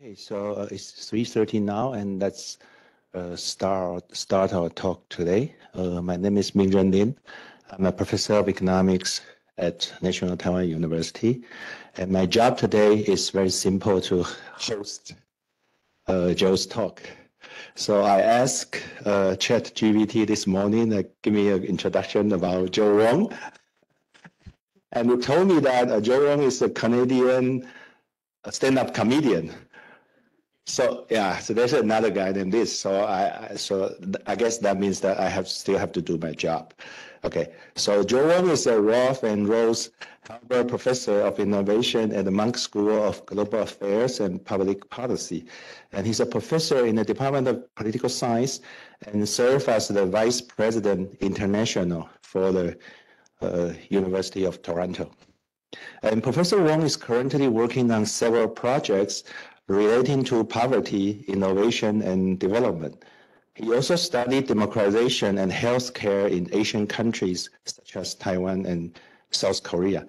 Okay, so it's 3:30 now, and let's start our talk today. My name is Mingren Lin. I'm a professor of economics at National Taiwan University, and my job today is very simple: to host Joe's talk. So I asked ChatGPT this morning, give me an introduction about Joe Wong, and it told me that Joe Wong is a Canadian stand-up comedian. So yeah, so there's another guy than this. So I guess that means that I still have to do my job. Okay, so Joe Wong is a Rolf and Rose Harvard Professor of Innovation at the Munk School of Global Affairs and Public Policy, and he's a professor in the Department of Political Science and serves as the Vice President International for the University of Toronto. And Professor Wong is currently working on several projects relating to poverty, innovation, and development. He also studied democratization and healthcare in Asian countries such as Taiwan and South Korea.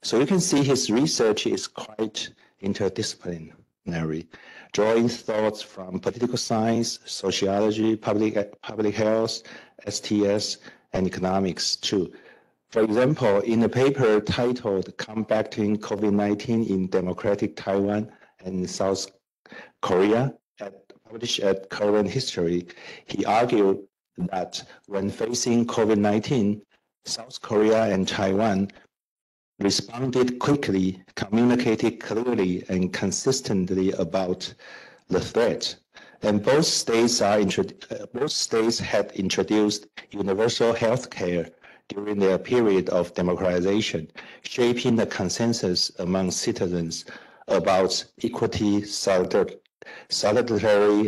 So you can see his research is quite interdisciplinary, drawing thoughts from political science, sociology, public health, STS, and economics too. For example, in a paper titled Combating COVID-19 in Democratic Taiwan and South Korea, published at Current History, he argued that when facing COVID-19, South Korea and Taiwan responded quickly, communicated clearly and consistently about the threat. And both states had introduced universal health care during their period of democratization, shaping the consensus among citizens about equity, solidarity,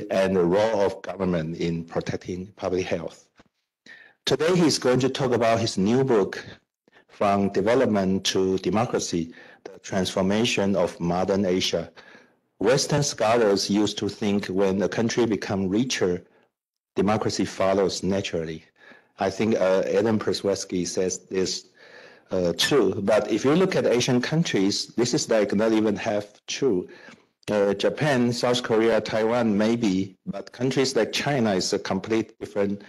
and the role of government in protecting public health. Today, he's going to talk about his new book, From Development to Democracy, The Transformation of Modern Asia. Western scholars used to think when a country becomes richer, democracy follows naturally. I think Adam Perswetsky says this too, but if you look at Asian countries, this is like not even half true. Japan, South Korea, Taiwan, maybe, but countries like China is a complete different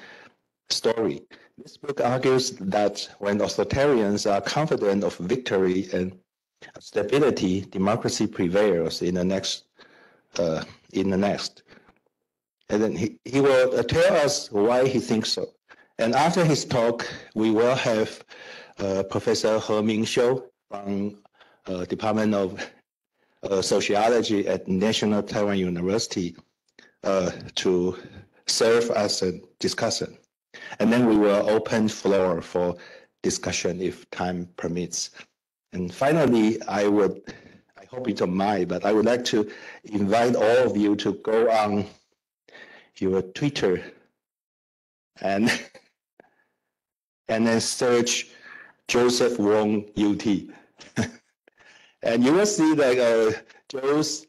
story. This book argues that when authoritarians are confident of victory and stability, democracy prevails in the next. And then he will tell us why he thinks so. And after his talk, we will have Professor He Mingxiu from Department of Sociology at National Taiwan University to serve as a discussant. And then we will open floor for discussion if time permits. And finally, I hope you don't mind, but I would like to invite all of you to go on your Twitter and then search Joesph Wong UT. And you will see that Joe's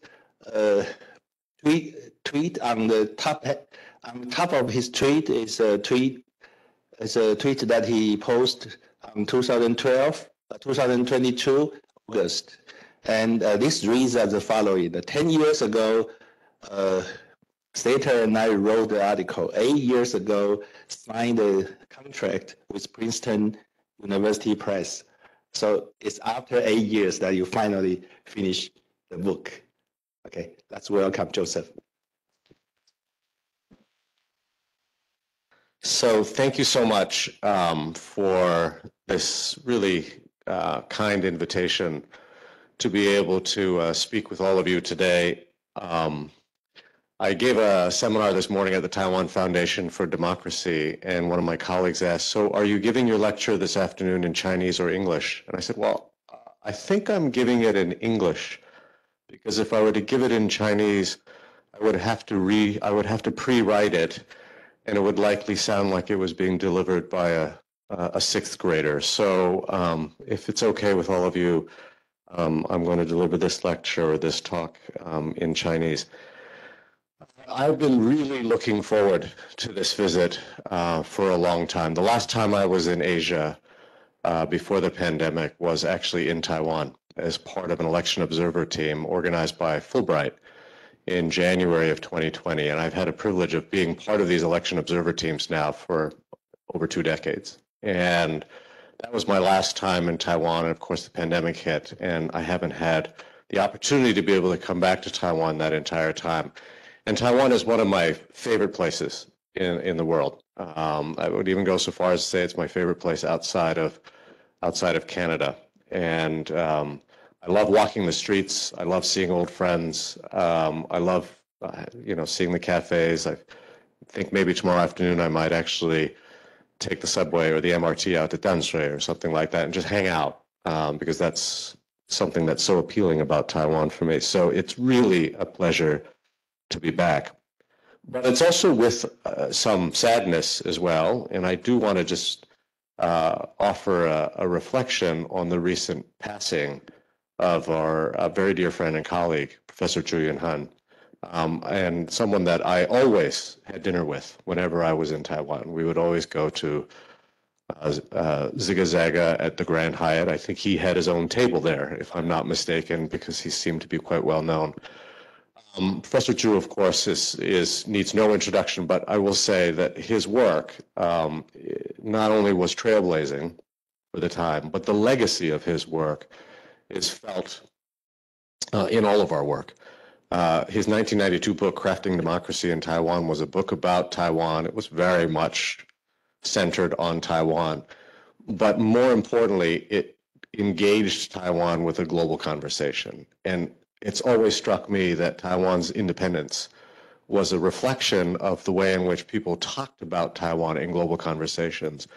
tweet on the top of his tweet is a tweet that he posted on 2022 August. And this reads as the following: 10 years ago, Slater and I wrote the article. 8 years ago, signed a contract with Princeton University Press. So it's after 8 years that you finally finish the book. Okay, let's welcome Joesph. So thank you so much for this really kind invitation to be able to speak with all of you today. I gave a seminar this morning at the Taiwan Foundation for Democracy, and one of my colleagues asked, so are you giving your lecture this afternoon in Chinese or English? And I said, well, I think I'm giving it in English, because if I were to give it in Chinese, I would have to pre-write it, and it would likely sound like it was being delivered by a sixth grader. So if it's okay with all of you, I'm going to deliver this lecture or this talk in Chinese. I've been really looking forward to this visit for a long time. The last time I was in Asia before the pandemic was actually in Taiwan as part of an election observer team organized by Fulbright in January of 2020, and I've had a privilege of being part of these election observer teams now for over 2 decades. And that was my last time in Taiwan, and of course the pandemic hit, and I haven't had the opportunity to be able to come back to Taiwan that entire time. And Taiwan is one of my favorite places in the world. I would even go so far as to say it's my favorite place outside of Canada. And I love walking the streets. I love seeing old friends. I love, seeing the cafes. I think maybe tomorrow afternoon I might actually take the subway or the MRT out to Danshui or something like that and just hang out, because that's something that's so appealing about Taiwan for me. So it's really a pleasure to be back. But it's also with some sadness as well, and I do want to just offer a reflection on the recent passing of our very dear friend and colleague, Professor Zhu Yunhan, and someone that I always had dinner with whenever I was in Taiwan. We would always go to Zigga Zaga at the Grand Hyatt. I think he had his own table there, if I'm not mistaken, because he seemed to be quite well known. Professor Zhu, of course, needs no introduction, but I will say that his work not only was trailblazing for the time, but the legacy of his work is felt in all of our work. His 1992 book, Crafting Democracy in Taiwan, was a book about Taiwan. It was very much centered on Taiwan. But more importantly, it engaged Taiwan with a global conversation. And it's always struck me that Taiwan's independence was a reflection of the way in which people talked about Taiwan in global conversations.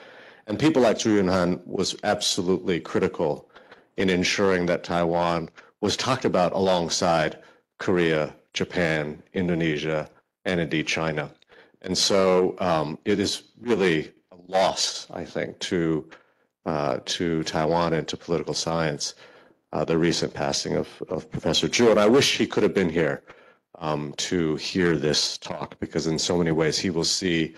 And people like Zhu Yunhan was absolutely critical in ensuring that Taiwan was talked about alongside Korea, Japan, Indonesia, and indeed China. And so it is really a loss, I think, to Taiwan and to political science, the recent passing of Professor Zhu. And I wish he could have been here to hear this talk, because in so many ways he will see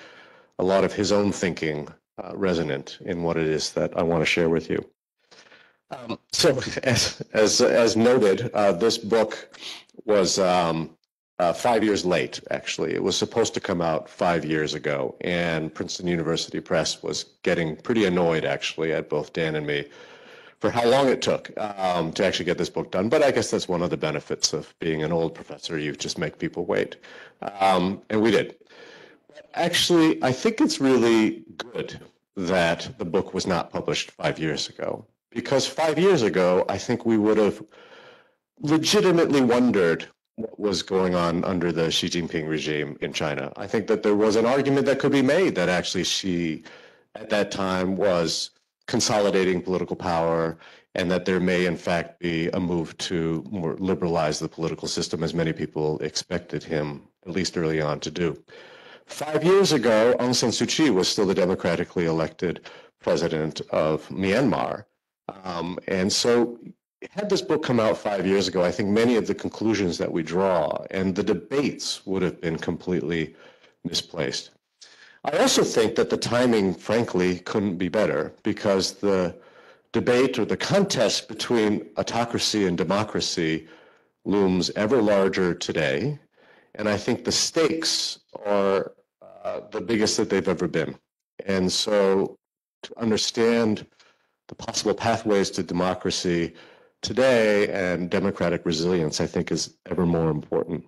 a lot of his own thinking resonant in what it is that I want to share with you. So as noted, this book was 5 years late, actually. It was supposed to come out 5 years ago, and Princeton University Press was getting pretty annoyed, actually, at both Dan and me for how long it took to actually get this book done. But I guess that's one of the benefits of being an old professor. You just make people wait. And we did. Actually, I think it's really good that the book was not published 5 years ago, because 5 years ago, I think we would have legitimately wondered what was going on under the Xi Jinping regime in China. I think that there was an argument that could be made that actually Xi, at that time, was consolidating political power, and that there may in fact be a move to more liberalize the political system, as many people expected him, at least early on, to do. 5 years ago, Aung San Suu Kyi was still the democratically elected president of Myanmar. And so had this book come out 5 years ago, I think many of the conclusions that we draw and the debates would have been completely misplaced. I also think that the timing, frankly, couldn't be better, because the debate or the contest between autocracy and democracy looms ever larger today. And I think the stakes are the biggest that they've ever been. And so to understand the possible pathways to democracy today and democratic resilience, I think, is ever more important.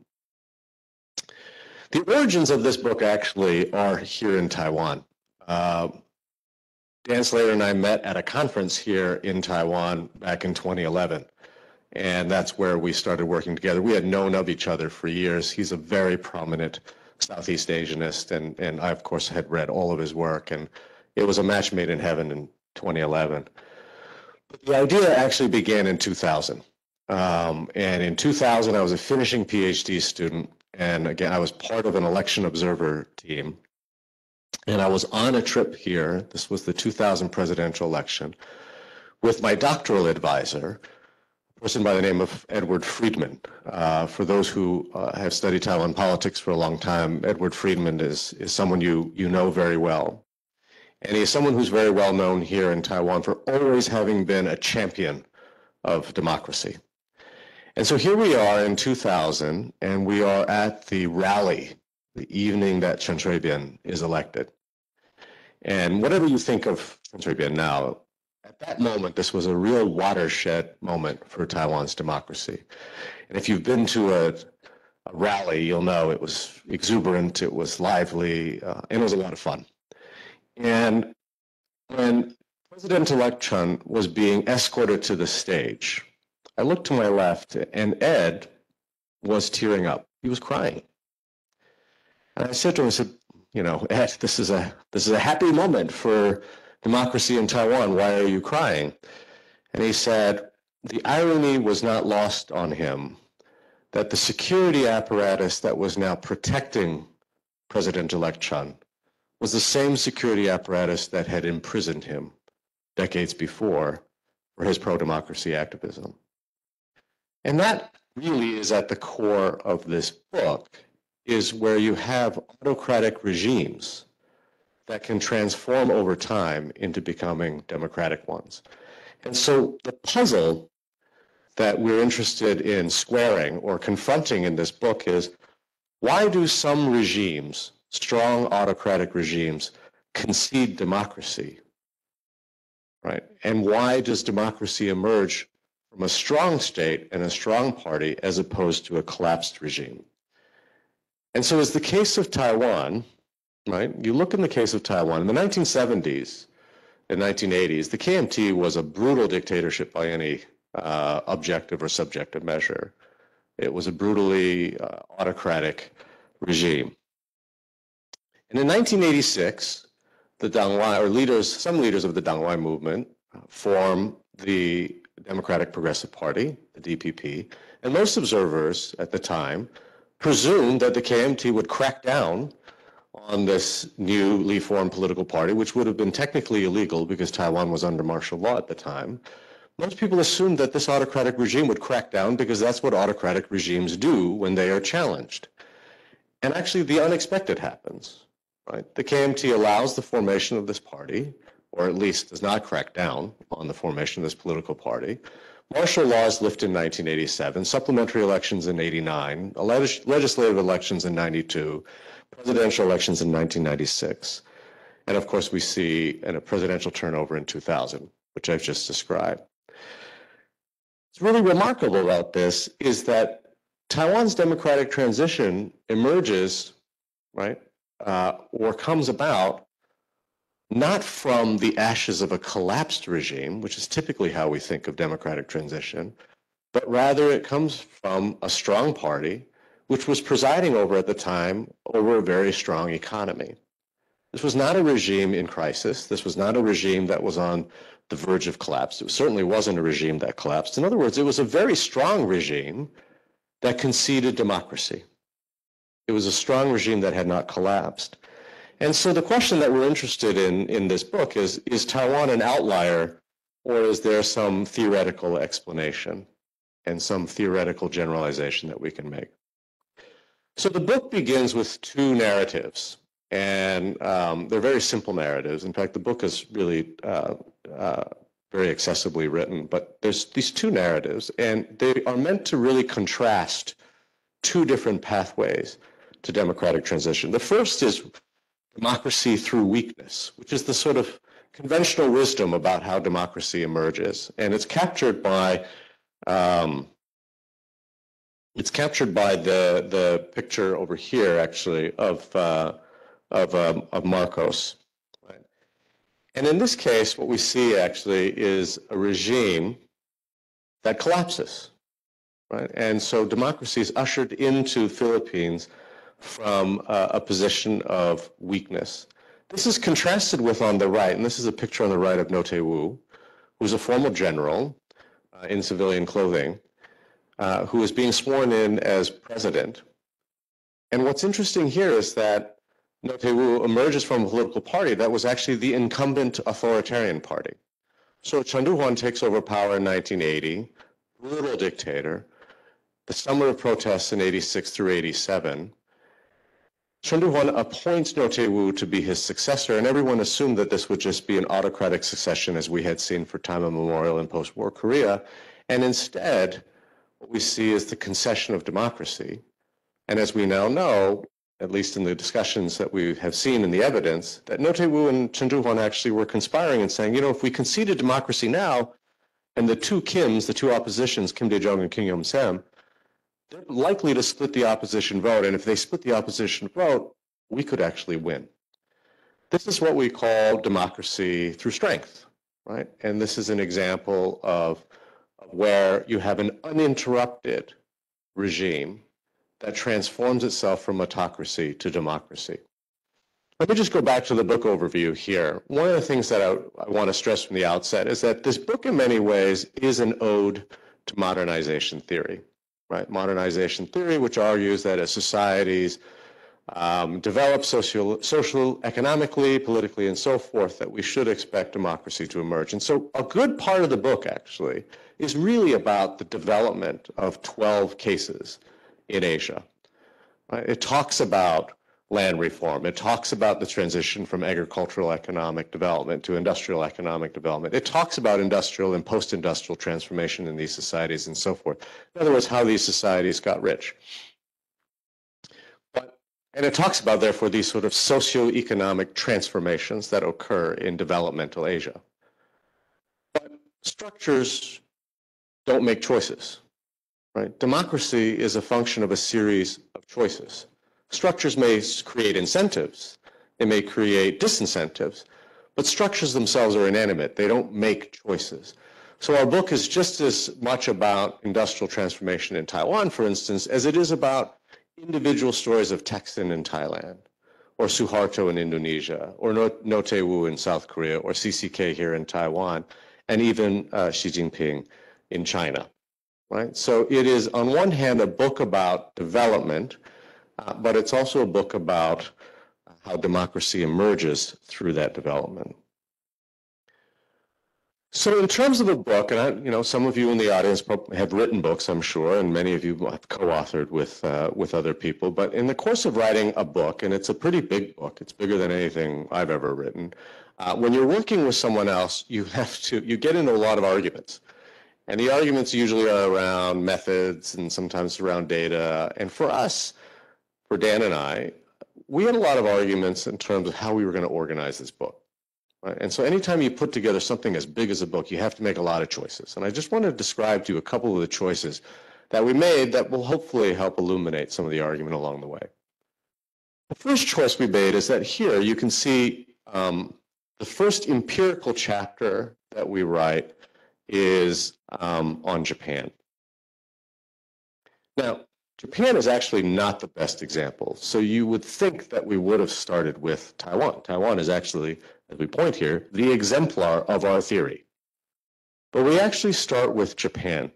The origins of this book actually are here in Taiwan. Dan Slater and I met at a conference here in Taiwan back in 2011, and that's where we started working together. We had known of each other for years. He's a very prominent Southeast Asianist, and I, of course, had read all of his work, and it was a match made in heaven in 2011. But the idea actually began in 2000. And in 2000, I was a finishing PhD student. And again, I was part of an election observer team. And I was on a trip here. This was the 2000 presidential election with my doctoral advisor, a person by the name of Edward Friedman. For those who have studied Taiwan politics for a long time, Edward Friedman is someone you know very well. And he is someone who's very well known here in Taiwan for always having been a champion of democracy. And so here we are in 2000, and we are at the rally, the evening that Chen Shui-bian is elected. And whatever you think of Chen Shui-bian now, at that moment, this was a real watershed moment for Taiwan's democracy. And if you've been to a rally, you'll know it was exuberant, it was lively, and it was a lot of fun. And when President-elect Chen was being escorted to the stage, I looked to my left, and Ed was tearing up. He was crying. And I said to him, I said, you know, Ed, this is a happy moment for democracy in Taiwan. Why are you crying? And he said, the irony was not lost on him that the security apparatus that was now protecting President-elect Chen was the same security apparatus that had imprisoned him decades before for his pro-democracy activism. And that really is at the core of this book, is where you have autocratic regimes that can transform over time into becoming democratic ones. And so the puzzle that we're interested in squaring or confronting in this book is, why do some regimes, strong autocratic regimes, concede democracy, right? And why does democracy emerge from a strong state and a strong party as opposed to a collapsed regime? And so as the case of Taiwan, right, you look in the case of Taiwan, in the 1970s and 1980s, the KMT was a brutal dictatorship by any objective or subjective measure. It was a brutally autocratic regime. And in 1986, the Dangwai, or some leaders of the Dangwai movement, form the Democratic Progressive Party, the DPP, and most observers at the time presumed that the KMT would crack down on this newly formed political party, which would have been technically illegal because Taiwan was under martial law at the time. Most people assumed that this autocratic regime would crack down because that's what autocratic regimes do when they are challenged. And actually, the unexpected happens, right? The KMT allows the formation of this party, or at least does not crack down on the formation of this political party. Martial law is lifted in 1987, supplementary elections in 89, legislative elections in 92, presidential elections in 1996. And of course, we see a presidential turnover in 2000, which I've just described. What's really remarkable about this is that Taiwan's democratic transition emerges, right, or comes about not from the ashes of a collapsed regime, which is typically how we think of democratic transition, but rather it comes from a strong party, which was presiding over at the time over a very strong economy. This was not a regime in crisis. This was not a regime that was on the verge of collapse. It certainly wasn't a regime that collapsed. In other words, it was a very strong regime that conceded democracy. It was a strong regime that had not collapsed. And so the question that we're interested in this book is Taiwan an outlier, or is there some theoretical explanation and some theoretical generalization that we can make? So the book begins with two narratives, and they're very simple narratives. In fact, the book is really very accessibly written, but there's these two narratives, and they are meant to really contrast two different pathways to democratic transition. The first is democracy through weakness, which is the sort of conventional wisdom about how democracy emerges, and it's captured by the picture over here, actually, of Marcos. Right? And in this case, what we see actually is a regime that collapses, right? And so democracy is ushered into Philippines from a position of weakness. This is contrasted with on the right, and this is a picture on the right of No Tae-woo, who's a former general in civilian clothing, who is being sworn in as president. And what's interesting here is that No Tae-woo emerges from a political party that was actually the incumbent authoritarian party. So Chen Duhuan takes over power in 1980, brutal dictator. The summer of protests in 86 through 87. Chen Duhuan appoints No Tae-woo to be his successor, and everyone assumed that this would just be an autocratic succession as we had seen for time immemorial in post-war Korea. And instead, what we see is the concession of democracy. And as we now know, at least in the discussions that we have seen in the evidence, that No Tae-woo and Chen Duhwan actually were conspiring and saying, you know, if we conceded democracy now, and the two Kims, the two oppositions, Kim Dae-jung and Kim Yong-sam, they're likely to split the opposition vote. And if they split the opposition vote, we could actually win. This is what we call democracy through strength, right? And this is an example of where you have an uninterrupted regime that transforms itself from autocracy to democracy. Let me just go back to the book overview here. One of the things that I want to stress from the outset is that this book in many ways is an ode to modernization theory, right? Modernization theory, which argues that as societies develop social, economically, politically, and so forth, that we should expect democracy to emerge. And so a good part of the book, actually, is really about the development of 12 cases in Asia. Right? It talks about land reform. It talks about the transition from agricultural economic development to industrial economic development. It talks about industrial and post-industrial transformation in these societies and so forth. In other words, how these societies got rich. And it talks about, therefore, these sort of socioeconomic transformations that occur in developmental Asia. But structures don't make choices, right? Democracy is a function of a series of choices. Structures may create incentives, they may create disincentives, but structures themselves are inanimate. They don't make choices. So our book is just as much about industrial transformation in Taiwan, for instance, as it is about individual stories of Thaksin in Thailand, or Suharto in Indonesia, or No Tae-woo in South Korea, or CCK here in Taiwan, and even Xi Jinping in China, right? So it is, on one hand, a book about development, but it's also a book about how democracy emerges through that development. So in terms of the book, and some of you in the audience have written books, I'm sure, and many of you have co-authored with other people. But in the course of writing a book, and it's a pretty big book, it's bigger than anything I've ever written. When you're working with someone else, you get into a lot of arguments, and the arguments usually are around methods and sometimes around data. And for us, for Dan and I, we had a lot of arguments in terms of how we were going to organize this book. Right? And so anytime you put together something as big as a book, you have to make a lot of choices. And I just want to describe to you a couple of the choices that we made that will hopefully help illuminate some of the argument along the way. The first choice we made is that here you can see the first empirical chapter that we write is on Japan. Now, Japan is actually not the best example. So you would think that we would have started with Taiwan. Taiwan is actually, as we point here, the exemplar of our theory. But we actually start with Japan.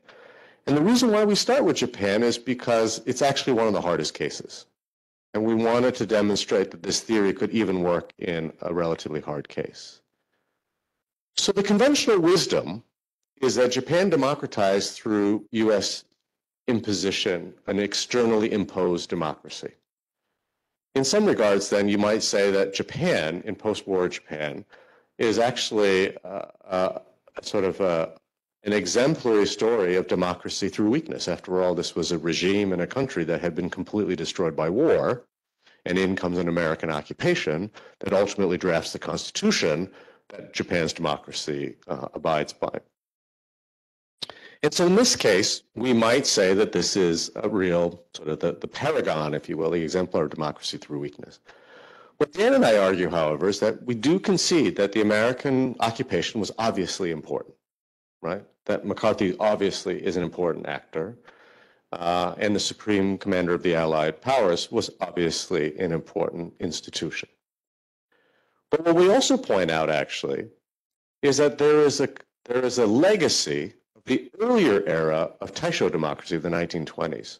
And the reason why we start with Japan is because it's actually one of the hardest cases. And we wanted to demonstrate that this theory could even work in a relatively hard case. So the conventional wisdom is that Japan democratized through U.S. imposition, an externally imposed democracy. In some regards, then, you might say that Japan, in post-war Japan, is actually an exemplary story of democracy through weakness. After all, this was a regime in a country that had been completely destroyed by war, and in comes an American occupation that ultimately drafts the Constitution that Japan's democracy abides by. And so in this case, we might say that this is a real sort of the paragon, if you will, the exemplar of democracy through weakness. What Dan and I argue, however, is that we do concede that the American occupation was obviously important, right? That McCarthy obviously is an important actor, and the Supreme Commander of the Allied Powers was obviously an important institution. But what we also point out, actually, is that there is a legacy the earlier era of Taisho democracy of the 1920s.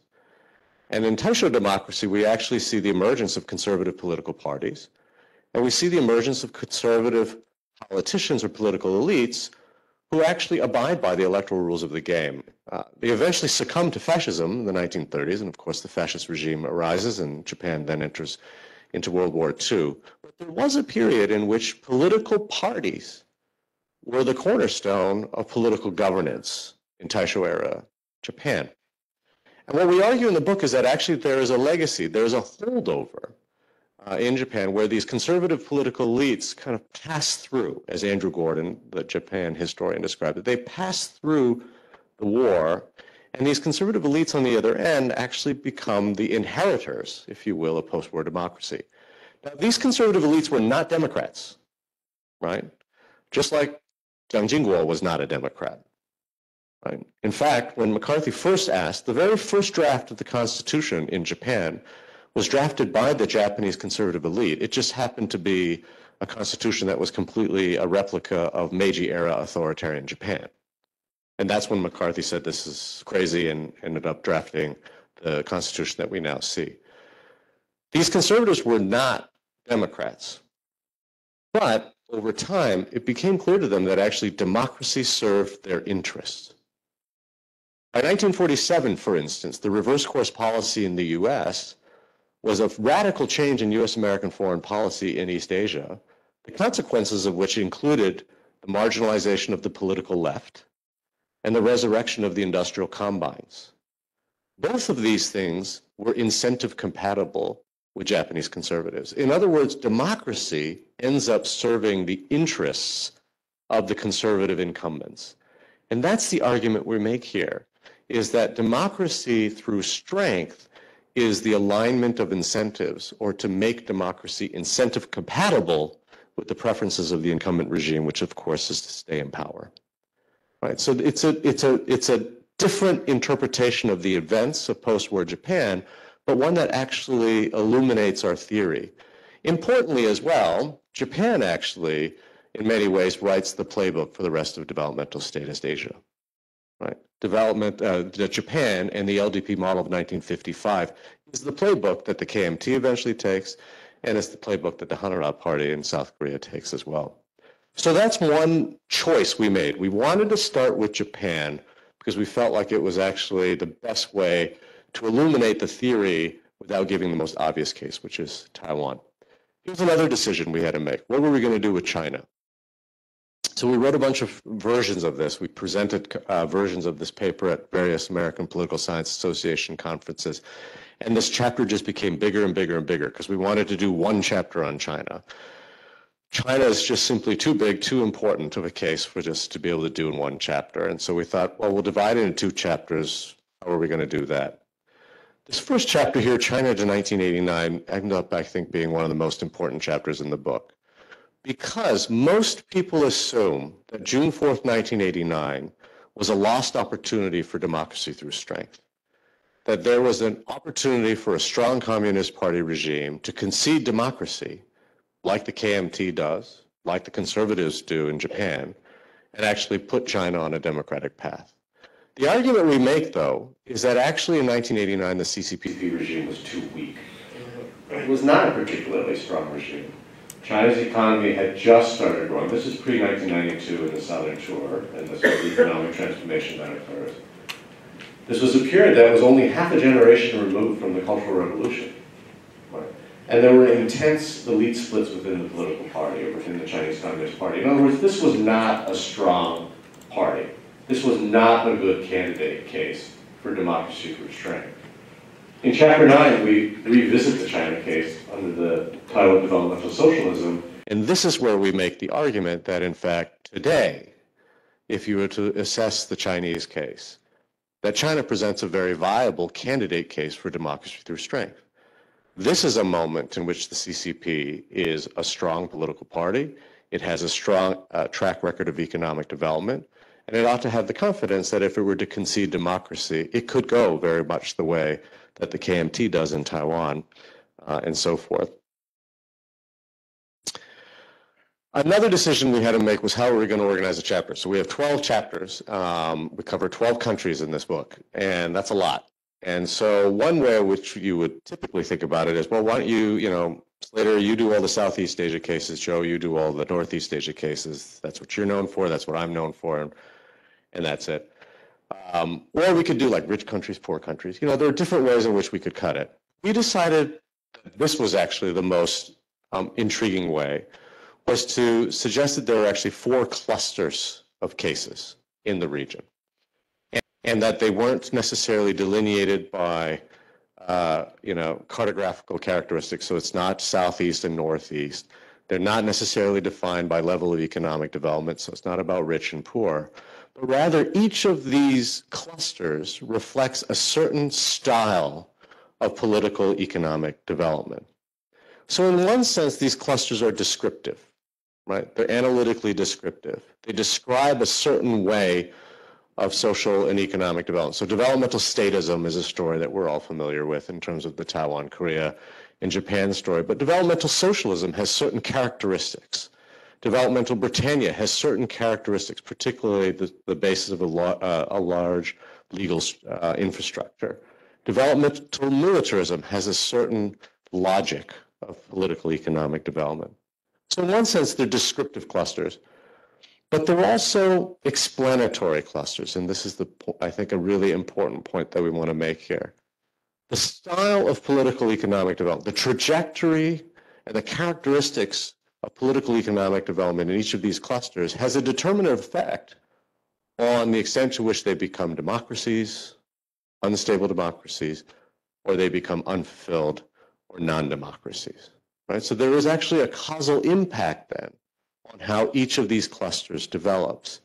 And in Taisho democracy, we actually see the emergence of conservative political parties, and we see the emergence of conservative politicians or political elites who actually abide by the electoral rules of the game. They eventually succumb to fascism in the 1930s, and of course the fascist regime arises, and Japan then enters into World War II. But there was a period in which political parties were the cornerstone of political governance in Taisho era Japan. And what we argue in the book is that actually there is a legacy, there is a holdover in Japan where these conservative political elites kind of pass through, as Andrew Gordon, the Japan historian, described it. They pass through the war, and these conservative elites on the other end actually become the inheritors, if you will, of post-war democracy. Now, these conservative elites were not Democrats, right? Just like Jiang Jingguo was not a Democrat. Right? In fact, when McCarthy first asked, the very first draft of the Constitution in Japan was drafted by the Japanese conservative elite. It just happened to be a constitution that was completely a replica of Meiji-era authoritarian Japan. And that's when McCarthy said this is crazy and ended up drafting the Constitution that we now see. These conservatives were not Democrats. But over time, it became clear to them that actually democracy served their interests. By 1947, for instance, the reverse course policy in the US was a radical change in US-American foreign policy in East Asia, the consequences of which included the marginalization of the political left and the resurrection of the industrial combines. Both of these things were incentive compatible with Japanese conservatives. In other words, democracy ends up serving the interests of the conservative incumbents. And that's the argument we make here, is that democracy through strength is the alignment of incentives, or to make democracy incentive compatible with the preferences of the incumbent regime, which of course is to stay in power. Right? So it's a different interpretation of the events of post-war Japan, but one that actually illuminates our theory. Importantly as well, Japan actually, in many ways, writes the playbook for the rest of developmental statist Asia. Right? Japan and the LDP model of 1955 is the playbook that the KMT eventually takes, and it's the playbook that the Hanara Party in South Korea takes as well. So that's one choice we made. We wanted to start with Japan because we felt like it was actually the best way to illuminate the theory without giving the most obvious case, which is Taiwan. Here's another decision we had to make. What were we going to do with China? So we wrote a bunch of versions of this. We presented versions of this paper at various American Political Science Association conferences. And this chapter just became bigger and bigger and bigger because we wanted to do one chapter on China. China is just simply too big, too important of a case for just to be able to do in one chapter. And so we thought, well, we'll divide it into 2 chapters. How are we going to do that? This first chapter here, China to 1989, ended up, I think, being one of the most important chapters in the book. Because most people assume that June 4th, 1989 was a lost opportunity for democracy through strength. That there was an opportunity for a strong Communist Party regime to concede democracy, like the KMT does, like the conservatives do in Japan, and actually put China on a democratic path. The argument we make, though, is that actually in 1989, the CCP regime was too weak. It was not a particularly strong regime. China's economy had just started growing. This is pre-1992 in the Southern Shore, and this was the economic transformation that occurred. This was a period that was only half a generation removed from the Cultural Revolution. Right? And there were intense elite splits within the political party, or within the Chinese Communist Party. In other words, this was not a strong party. This was not a good candidate case for democracy through strength. In Chapter 9, we revisit the China case under the title of Developmental Socialism. And this is where we make the argument that, in fact, today, if you were to assess the Chinese case, that China presents a very viable candidate case for democracy through strength. This is a moment in which the CCP is a strong political party. It has a strong track record of economic development. And it ought to have the confidence that if it were to concede democracy, it could go very much the way that the KMT does in Taiwan, and so forth. Another decision we had to make was how are we going to organize a chapter. So we have 12 chapters. We cover 12 countries in this book, and that's a lot. And so one way which you would typically think about it is, well, why don't you, Slater, you do all the Southeast Asia cases, Joe, you do all the Northeast Asia cases. That's what you're known for, that's what I'm known for, and that's it. Or we could do like rich countries, poor countries. There are different ways in which we could cut it. We decided that this was actually the most intriguing way, was to suggest that there were actually 4 clusters of cases in the region. And and that they weren't necessarily delineated by cartographical characteristics. So it's not southeast and northeast. They're not necessarily defined by level of economic development, so it's not about rich and poor. But rather, each of these clusters reflects a certain style of political economic development. So in one sense, these clusters are descriptive, right? They're analytically descriptive. They describe a certain way of social and economic development. So developmental statism is a story that we're all familiar with in terms of the Taiwan, Korea, and Japan story. But developmental socialism has certain characteristics. Developmental Britannia has certain characteristics, particularly the basis of a large legal infrastructure. Developmental militarism has a certain logic of political economic development. So in one sense, they're descriptive clusters, but they're also explanatory clusters. And this is, I think, a really important point that we want to make here. The style of political economic development, the trajectory and the characteristics of political economic development in each of these clusters has a determinative effect on the extent to which they become democracies, unstable democracies, or they become unfulfilled or non-democracies, right? So there is actually a causal impact then on how each of these clusters develops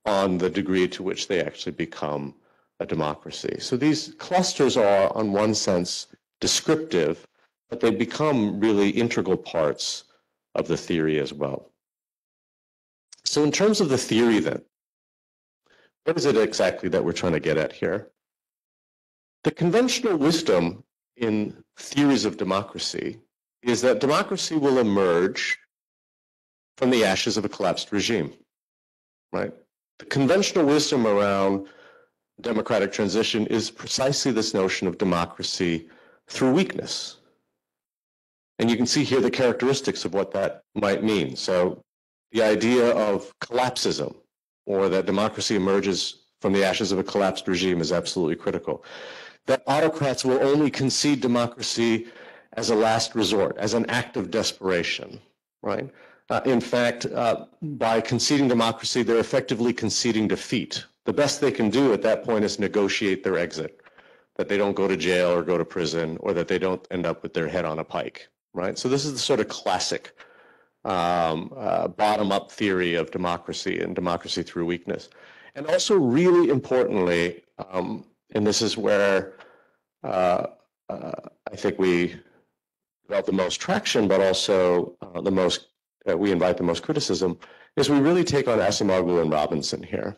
on the degree to which they actually become a democracy. So these clusters are, on one sense, descriptive, but they become really integral parts of the theory as well. So in terms of the theory then, what is it exactly that we're trying to get at here? The conventional wisdom in theories of democracy is that democracy will emerge from the ashes of a collapsed regime, right? The conventional wisdom around democratic transition is precisely this notion of democracy through weakness. And you can see here the characteristics of what that might mean. So the idea of collapsism, or that democracy emerges from the ashes of a collapsed regime, is absolutely critical. That autocrats will only concede democracy as a last resort, as an act of desperation, right? In fact, by conceding democracy, they're effectively conceding defeat. The best they can do at that point is negotiate their exit, that they don't go to jail or go to prison, or that they don't end up with their head on a pike, right? So this is the sort of classic bottom-up theory of democracy and democracy through weakness. And also, really importantly, and this is where I think we develop the most traction, but also we invite the most criticism, is we really take on Acemoglu and Robinson here.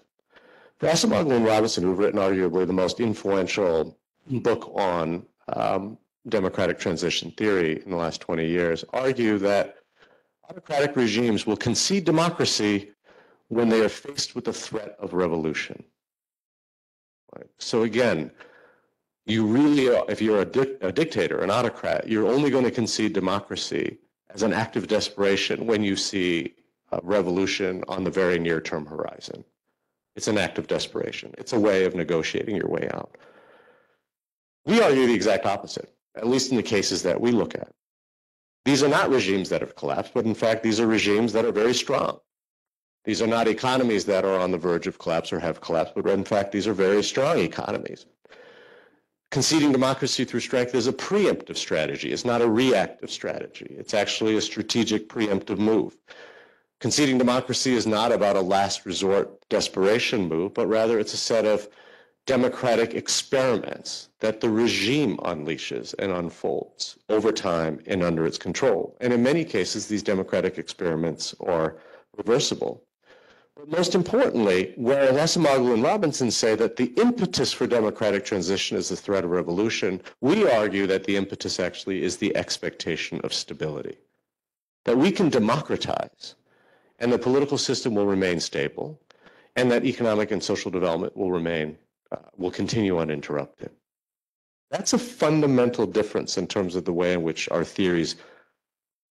Acemoglu and Robinson, who've written arguably the most influential book on democratic transition theory in the last 20 years, argue that autocratic regimes will concede democracy when they are faced with the threat of revolution. Right? So again, you really are, if you're a dictator, an autocrat, you're only going to concede democracy as an act of desperation when you see a revolution on the very near-term horizon. It's an act of desperation. It's a way of negotiating your way out. We argue the exact opposite, at least in the cases that we look at. These are not regimes that have collapsed, but in fact, these are regimes that are very strong. These are not economies that are on the verge of collapse or have collapsed, but in fact, these are very strong economies. Conceding democracy through strength is a preemptive strategy. It's not a reactive strategy. It's actually a strategic preemptive move. Conceding democracy is not about a last resort desperation move, but rather it's a set of democratic experiments that the regime unleashes and unfolds over time and under its control. And in many cases, these democratic experiments are reversible. But most importantly, whereas Acemoglu and Robinson say that the impetus for democratic transition is the threat of revolution, we argue that the impetus actually is the expectation of stability. That we can democratize, and the political system will remain stable, and that economic and social development will continue uninterrupted. That's a fundamental difference in terms of the way in which our theories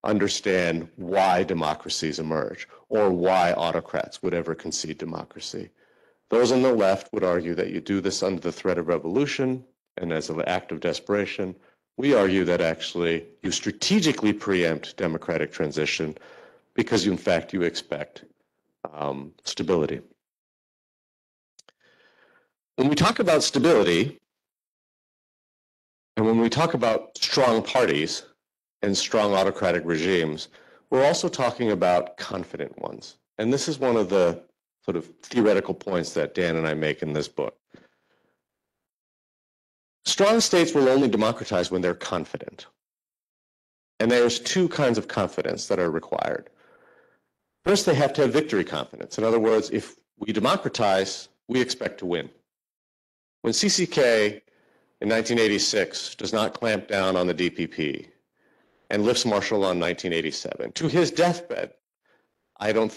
understand why democracies emerge or why autocrats would ever concede democracy. Those on the left would argue that you do this under the threat of revolution and as an act of desperation. We argue that actually you strategically preempt democratic transition because in fact you expect stability. when we talk about stability, and when we talk about strong parties and strong autocratic regimes, we're also talking about confident ones. And this is one of the sort of theoretical points that Dan and I make in this book. Strong states will only democratize when they're confident. And there's two kinds of confidence that are required. First, they have to have victory confidence. In other words, if we democratize, we expect to win. When CCK in 1986 does not clamp down on the DPP and lifts martial law in 1987, to his deathbed,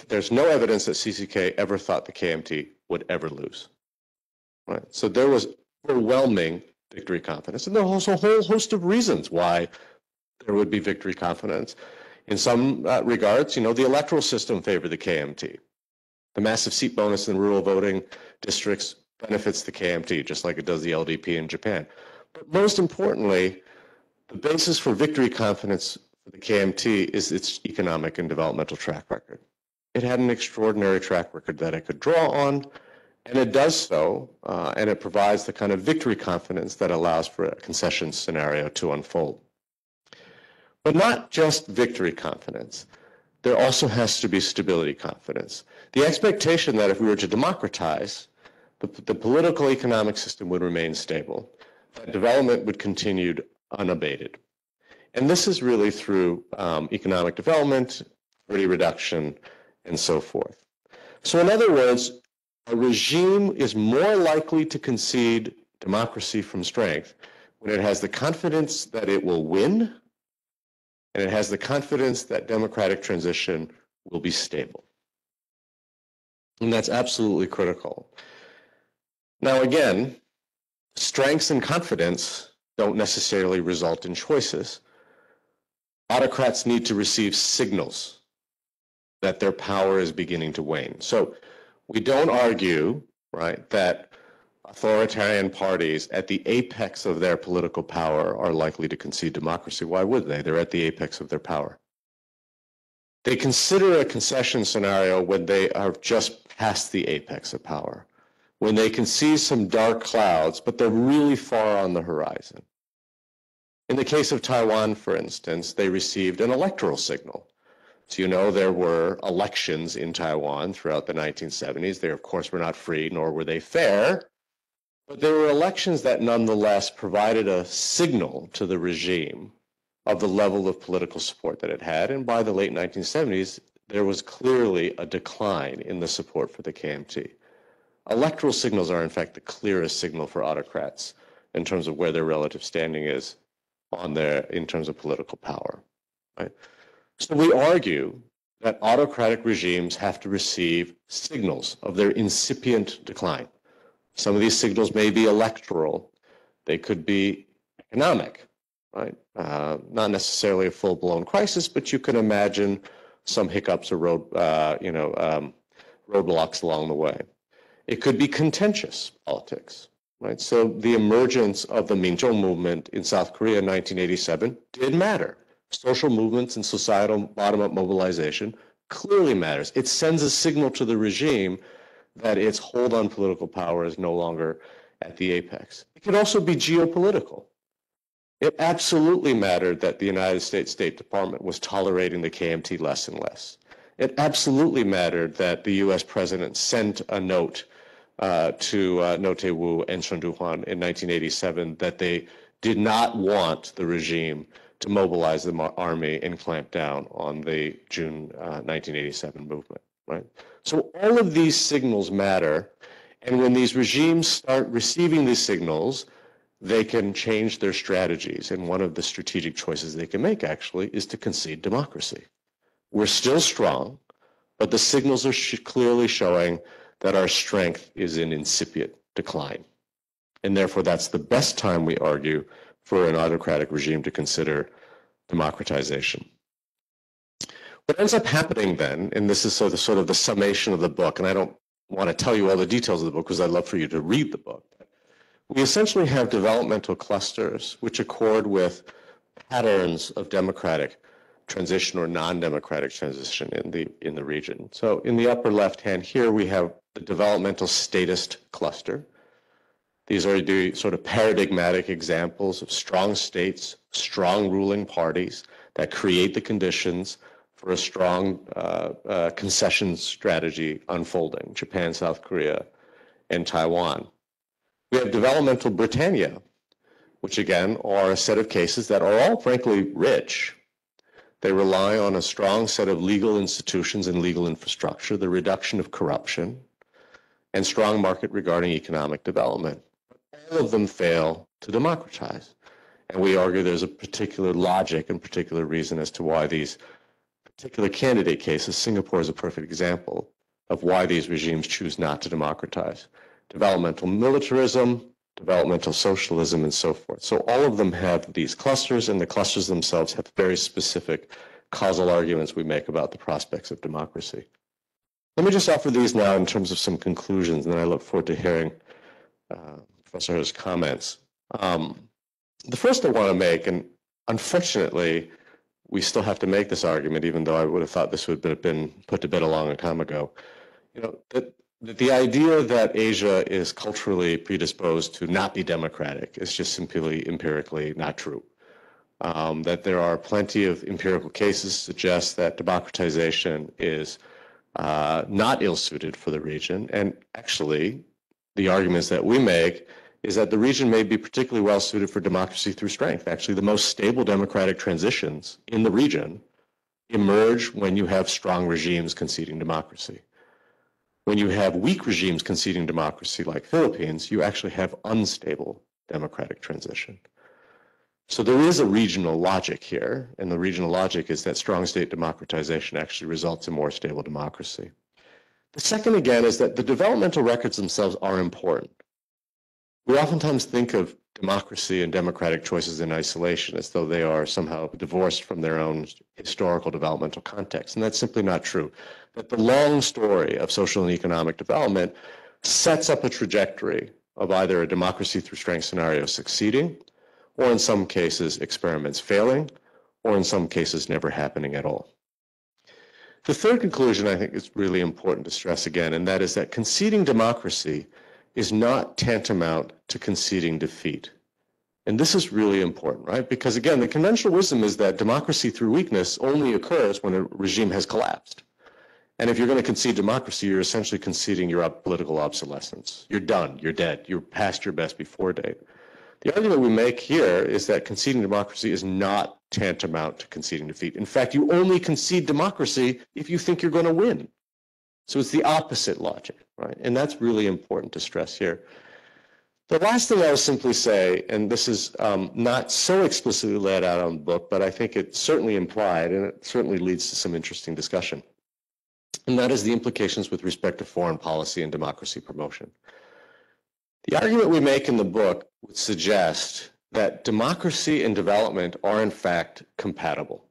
there's no evidence that CCK ever thought the KMT would ever lose. Right? So there was overwhelming victory confidence. And there was also a whole host of reasons why there would be victory confidence. In some regards, the electoral system favored the KMT. The massive seat bonus in rural voting districts benefits the KMT, just like it does the LDP in Japan. But most importantly, the basis for victory confidence for the KMT is its economic and developmental track record. It had an extraordinary track record that it could draw on, and it does so, and it provides the kind of victory confidence that allows for a concession scenario to unfold. But not just victory confidence. There also has to be stability confidence. The expectation that if we were to democratize, the political economic system would remain stable, that development would continue unabated. And this is really through economic development, poverty reduction, and so forth. So in other words, a regime is more likely to concede democracy from strength when it has the confidence that it will win, and it has the confidence that democratic transition will be stable. And that's absolutely critical. Now, again, strengths and confidence don't necessarily result in choices. Autocrats need to receive signals that their power is beginning to wane. So we don't argue, right, that authoritarian parties at the apex of their political power are likely to concede democracy. Why would they? They're at the apex of their power. They consider a concession scenario when they are just past the apex of power, when they can see some dark clouds, but they're really far on the horizon. In the case of Taiwan, for instance, they received an electoral signal. So there were elections in Taiwan throughout the 1970s. They, of course, were not free, nor were they fair. But there were elections that nonetheless provided a signal to the regime of the level of political support that it had. And by the late 1970s, there was clearly a decline in the support for the KMT. Electoral signals are, in fact, the clearest signal for autocrats in terms of where their relative standing is in terms of political power. Right? So we argue that autocratic regimes have to receive signals of their incipient decline. Some of these signals may be electoral. They could be economic, right? Not necessarily a full-blown crisis, but you can imagine some hiccups or roadblocks along the way. It could be contentious politics, right? So the emergence of the Minzhong movement in South Korea in 1987 did matter. Social movements and societal bottom-up mobilization clearly matters. It sends a signal to the regime that its hold on political power is no longer at the apex. It could also be geopolitical. It absolutely mattered that the United States State Department was tolerating the KMT less and less. It absolutely mattered that the US president sent a note to No Tae-woo and Chun Doo-hwan in 1987 that they did not want the regime to mobilize the army and clamp down on the June 1987 movement, right? So all of these signals matter, and when these regimes start receiving these signals, they can change their strategies, and one of the strategic choices they can make, actually, is to concede democracy. We're still strong, but the signals are clearly showing that our strength is in incipient decline, and therefore that's the best time, we argue, for an autocratic regime to consider democratization. What ends up happening then, and this is sort of the summation of the book, and I don't want to tell you all the details of the book because I'd love for you to read the book. We essentially have developmental clusters which accord with patterns of democratic transition or non-democratic transition in the region. So in the upper left hand here, we have the developmental statist cluster. These are the sort of paradigmatic examples of strong states, strong ruling parties that create the conditions for a strong concession strategy unfolding, Japan, South Korea, and Taiwan. We have developmental Britannia, which again are a set of cases that are all frankly rich. They rely on a strong set of legal institutions and legal infrastructure, the reduction of corruption, and strong market regarding economic development. All of them fail to democratize. And we argue there's a particular logic and particular reason as to why these particular candidate cases, Singapore is a perfect example of why these regimes choose not to democratize. Developmental militarism, developmental socialism, and so forth. So all of them have these clusters, and the clusters themselves have very specific causal arguments we make about the prospects of democracy. Let me just offer these now in terms of some conclusions, and then I look forward to hearing Professor Herr's comments. The first I want to make, and unfortunately, we still have to make this argument, even though I would have thought this would have been put to bed a long time ago. That the idea that Asia is culturally predisposed to not be democratic is just simply empirically not true. That there are plenty of empirical cases suggest that democratization is not ill-suited for the region. And actually, the arguments that we make is that the region may be particularly well-suited for democracy through strength. Actually, the most stable democratic transitions in the region emerge when you have strong regimes conceding democracy. When you have weak regimes conceding democracy like Philippines, you actually have unstable democratic transition. So there is a regional logic here, and the regional logic is that strong state democratization actually results in more stable democracy. The second, again, is that the developmental records themselves are important. We oftentimes think of democracy and democratic choices in isolation as though they are somehow divorced from their own historical developmental context, and that's simply not true. That the long story of social and economic development sets up a trajectory of either a democracy through strength scenario succeeding, or in some cases experiments failing, or in some cases never happening at all. The third conclusion I think is really important to stress again, and that is that conceding democracy is not tantamount to conceding defeat. And this is really important, right? Because again, the conventional wisdom is that democracy through weakness only occurs when a regime has collapsed. And if you're going to concede democracy, you're essentially conceding your political obsolescence. You're done, you're dead, you're past your best before date. The argument we make here is that conceding democracy is not tantamount to conceding defeat. In fact, you only concede democracy if you think you're going to win. So it's the opposite logic, right? And that's really important to stress here. The last thing I'll simply say, and this is not so explicitly laid out on the book, but I think it's certainly implied, and it certainly leads to some interesting discussion, and that is the implications with respect to foreign policy and democracy promotion. The argument we make in the book would suggest that democracy and development are in fact compatible.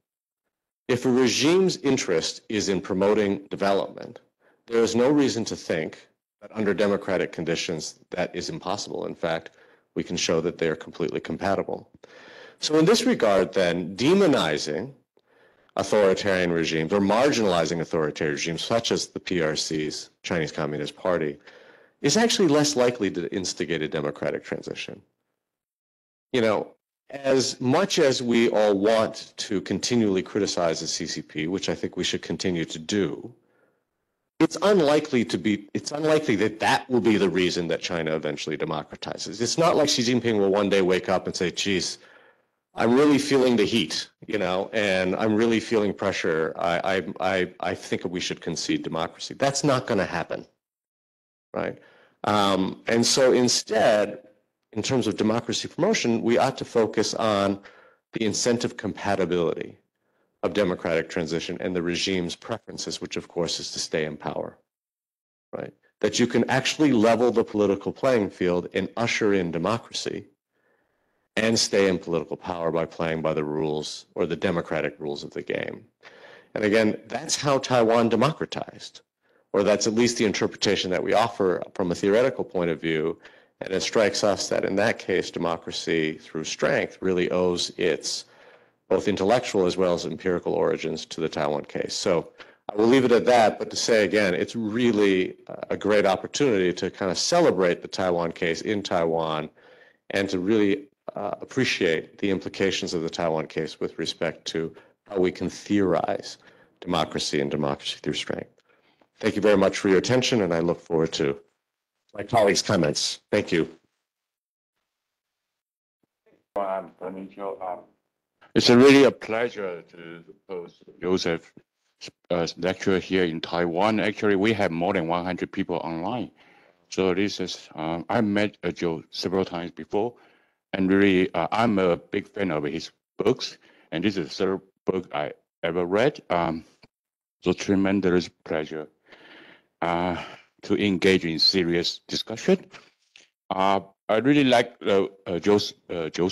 If a regime's interest is in promoting development, there is no reason to think that under democratic conditions that is impossible. In fact, we can show that they are completely compatible. So in this regard, then, demonizing authoritarian regimes or marginalizing authoritarian regimes such as the PRC's Chinese Communist Party is actually less likely to instigate a democratic transition. As much as we all want to continually criticize the CCP, which I think we should continue to do, it's unlikely that that will be the reason that China eventually democratizes. It's not like Xi Jinping will one day wake up and say, geez, I'm really feeling the heat, and I'm really feeling pressure. I think we should concede democracy. That's not going to happen, right? And so instead, in terms of democracy promotion, we ought to focus on the incentive compatibility of democratic transition and the regime's preferences, which of course is to stay in power, right? That you can actually level the political playing field and usher in democracy and stay in political power by playing by the rules or the democratic rules of the game. And again, that's how Taiwan democratized, or that's at least the interpretation that we offer from a theoretical point of view. And it strikes us that in that case, democracy through strength really owes its both intellectual as well as empirical origins to the Taiwan case. So I will leave it at that, but to say again, it's really a great opportunity to kind of celebrate the Taiwan case in Taiwan and to really appreciate the implications of the Taiwan case with respect to how we can theorize democracy and democracy through strength. Thank you very much for your attention, and I look forward to my colleagues' comments. Thank you. It's really a pleasure to host Joseph's lecture here in Taiwan. Actually, we have more than 100 people online. So this is, I met Joe several times before, and really, I'm a big fan of his books, and this is the third book I ever read. So tremendous pleasure to engage in serious discussion. I really like Joe's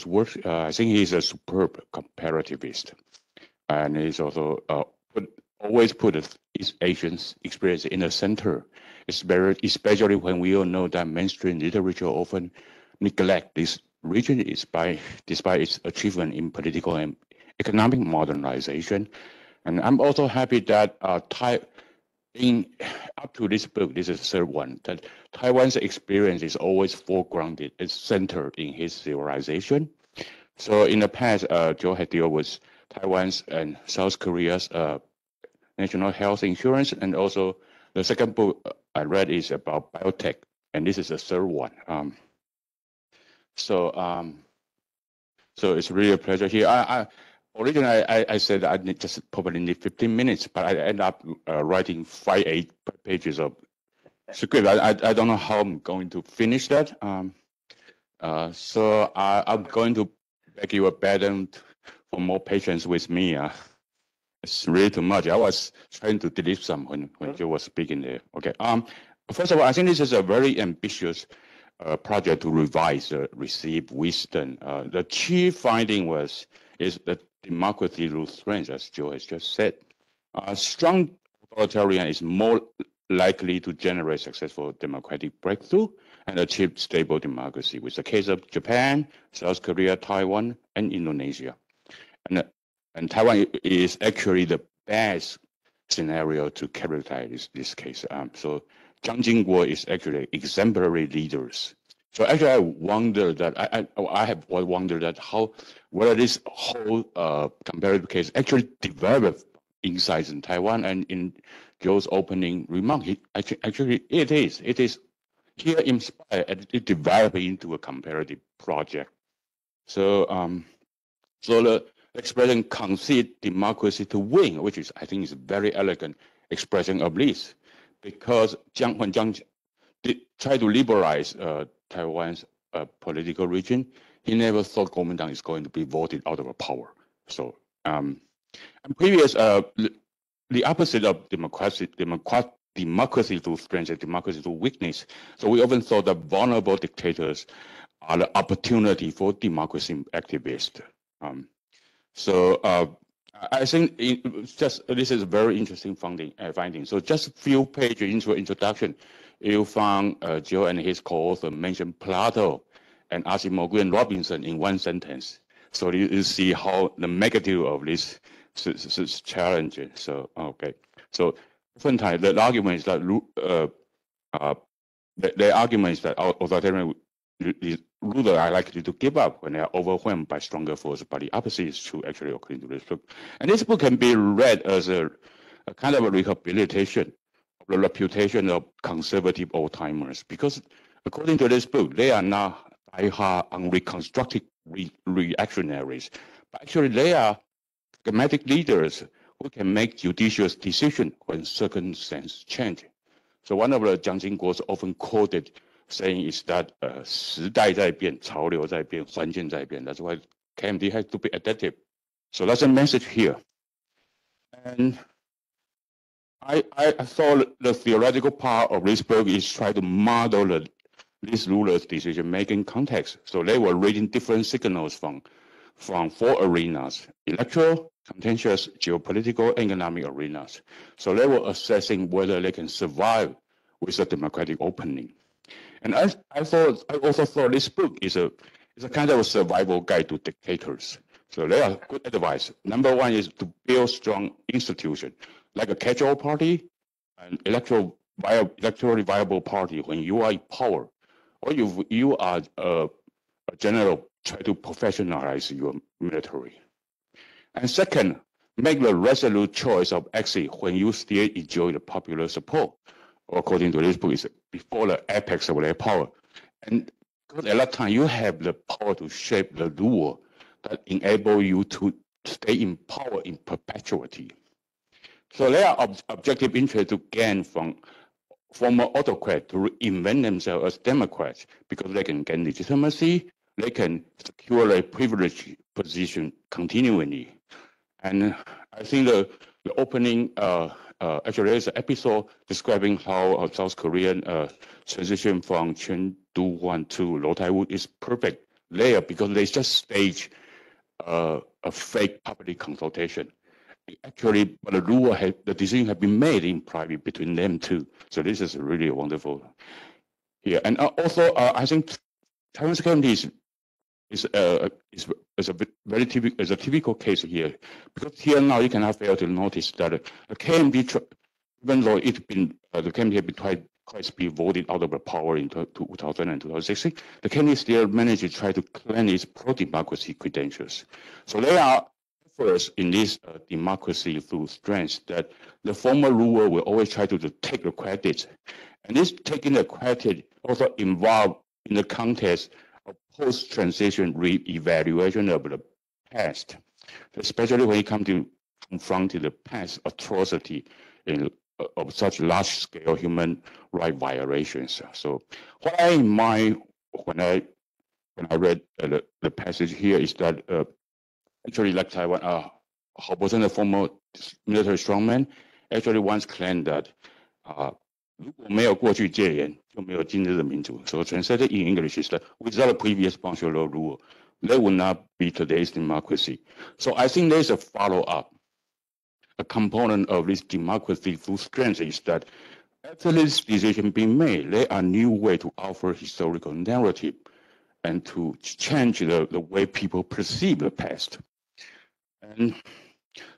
work. I think he's a superb comparativist, and he's also always put East Asian's experience in the center. Especially when we all know that mainstream literature often neglect this region despite its achievement in political and economic modernization. And I'm also happy that up to this book, this is the third one, that Taiwan's experience is always foregrounded, it's centered in his civilization. So in the past, Joe had dealt with Taiwan's and South Korea's national health insurance, and also the second book I read is about biotech, and this is the third one. So it's really a pleasure here. Originally, I said I probably need 15 minutes, but I end up writing 8 pages of script. I don't know how I'm going to finish that. So I'm going to beg you a better for more patience with me. It's really too much. I was trying to delete some when Joe was speaking there. Okay. First of all, I think this is a very ambitious project to revise the received wisdom. The chief finding is that democracy through strength, as Joe has just said. Strong authoritarian is more likely to generate successful democratic breakthrough and achieve stable democracy, with the case of Japan, South Korea, Taiwan, and Indonesia. And Taiwan is actually the best scenario to characterize this case. So Jiang Jingguo is actually exemplary leaders. So actually, I wonder that I have wondered that whether this whole comparative case actually developed insights in Taiwan, and in Joe's opening remark, actually it is here inspired and it developed into a comparative project. So so the expression concede democracy to win, which is I think is a very elegant expression of this, because when Jiang tried to liberalize Taiwan's political region, he never thought Kuomintang is going to be voted out of power. So, and previous, the opposite of democracy through strength and democracy through weakness. So we often thought that vulnerable dictators are the opportunity for democracy activists. So I think this is a very interesting finding. So just a few pages into introduction, you found Joe and his co-author mentioned Plato and Acemoglu and Robinson in one sentence. So you see how the magnitude of this challenge. So okay. So oftentimes the argument is that authoritarian rulers are likely to give up when they are overwhelmed by stronger forces, but the opposite is true actually according to this book. And this book can be read as a kind of a rehabilitation of the reputation of conservative old-timers, because according to this book, they are not die-hard, unreconstructed reactionaries, but actually they are pragmatic leaders who can make judicious decisions when circumstances change. So one of the Jiang Jingguo's often quoted saying is that 时代在变，潮流在变，环境在变. That's why KMT has to be adaptive. So that's a message here. And I thought the theoretical part of this book is try to model these rulers' decision-making context. So they were reading different signals from 4 arenas: electoral, contentious, geopolitical, and economic arenas. So they were assessing whether they can survive with a democratic opening. And I also thought this book is a kind of a survival guide to dictators. So they are good advice. Number one is to build strong institutions. like a catch-all party, an electorally viable party when you are in power, or you are a general try to professionalize your military. And second, make the resolute choice of exit when you still enjoy the popular support. According to this book, it's before the apex of their power. And because at that time, you have the power to shape the rule that enable you to stay in power in perpetuity. So they are objective interest to gain from former autocrats to reinvent themselves as Democrats because they can gain legitimacy, they can secure a privileged position continually. And I think the opening, actually there's an episode describing how South Korean transition from Chengdu-1 to Lotaiwood is perfect there because they just staged a fake public consultation. Actually, but the decision had been made in private between them two. So this is really wonderful here. And also, I think Taiwan security is a typical case here, because here now you cannot fail to notice that the KMT, even though it's been the KMT had been twice be voted out of the power in 2000 and 2016, the KMT still managed to try to claim its pro-democracy credentials. So there are efforts in this democracy through strength that the former ruler will always try to take the credit, and this taking the credit also involved in the context of post-transition re-evaluation of the past, especially when it comes to confronting the past atrocity of such large-scale human rights violations. So what I in mind when I read the passage here is that actually, like Taiwan, Hao Bo-sen, the former military strongman, actually once claimed that 如果没有过去戒严，就没有今日的民主。So translated in English is that without the previous martial law rule, there would not be today's democracy. So I think there's a follow-up. A component of this democracy through strength is that after this decision being made, there are new ways to offer historical narrative and to change the way people perceive the past. And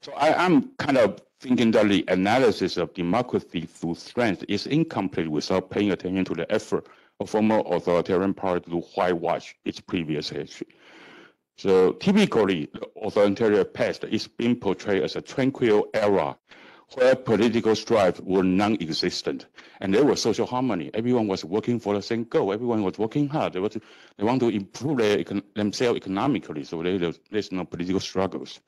so I'm kind of thinking that the analysis of democracy through strength is incomplete without paying attention to the effort of former authoritarian party to whitewash its previous history. So typically, the authoritarian past is being portrayed as a tranquil era where political strife were non-existent and there was social harmony. Everyone was working for the same goal. Everyone was working hard. They want to improve themselves economically, so there's no political struggles.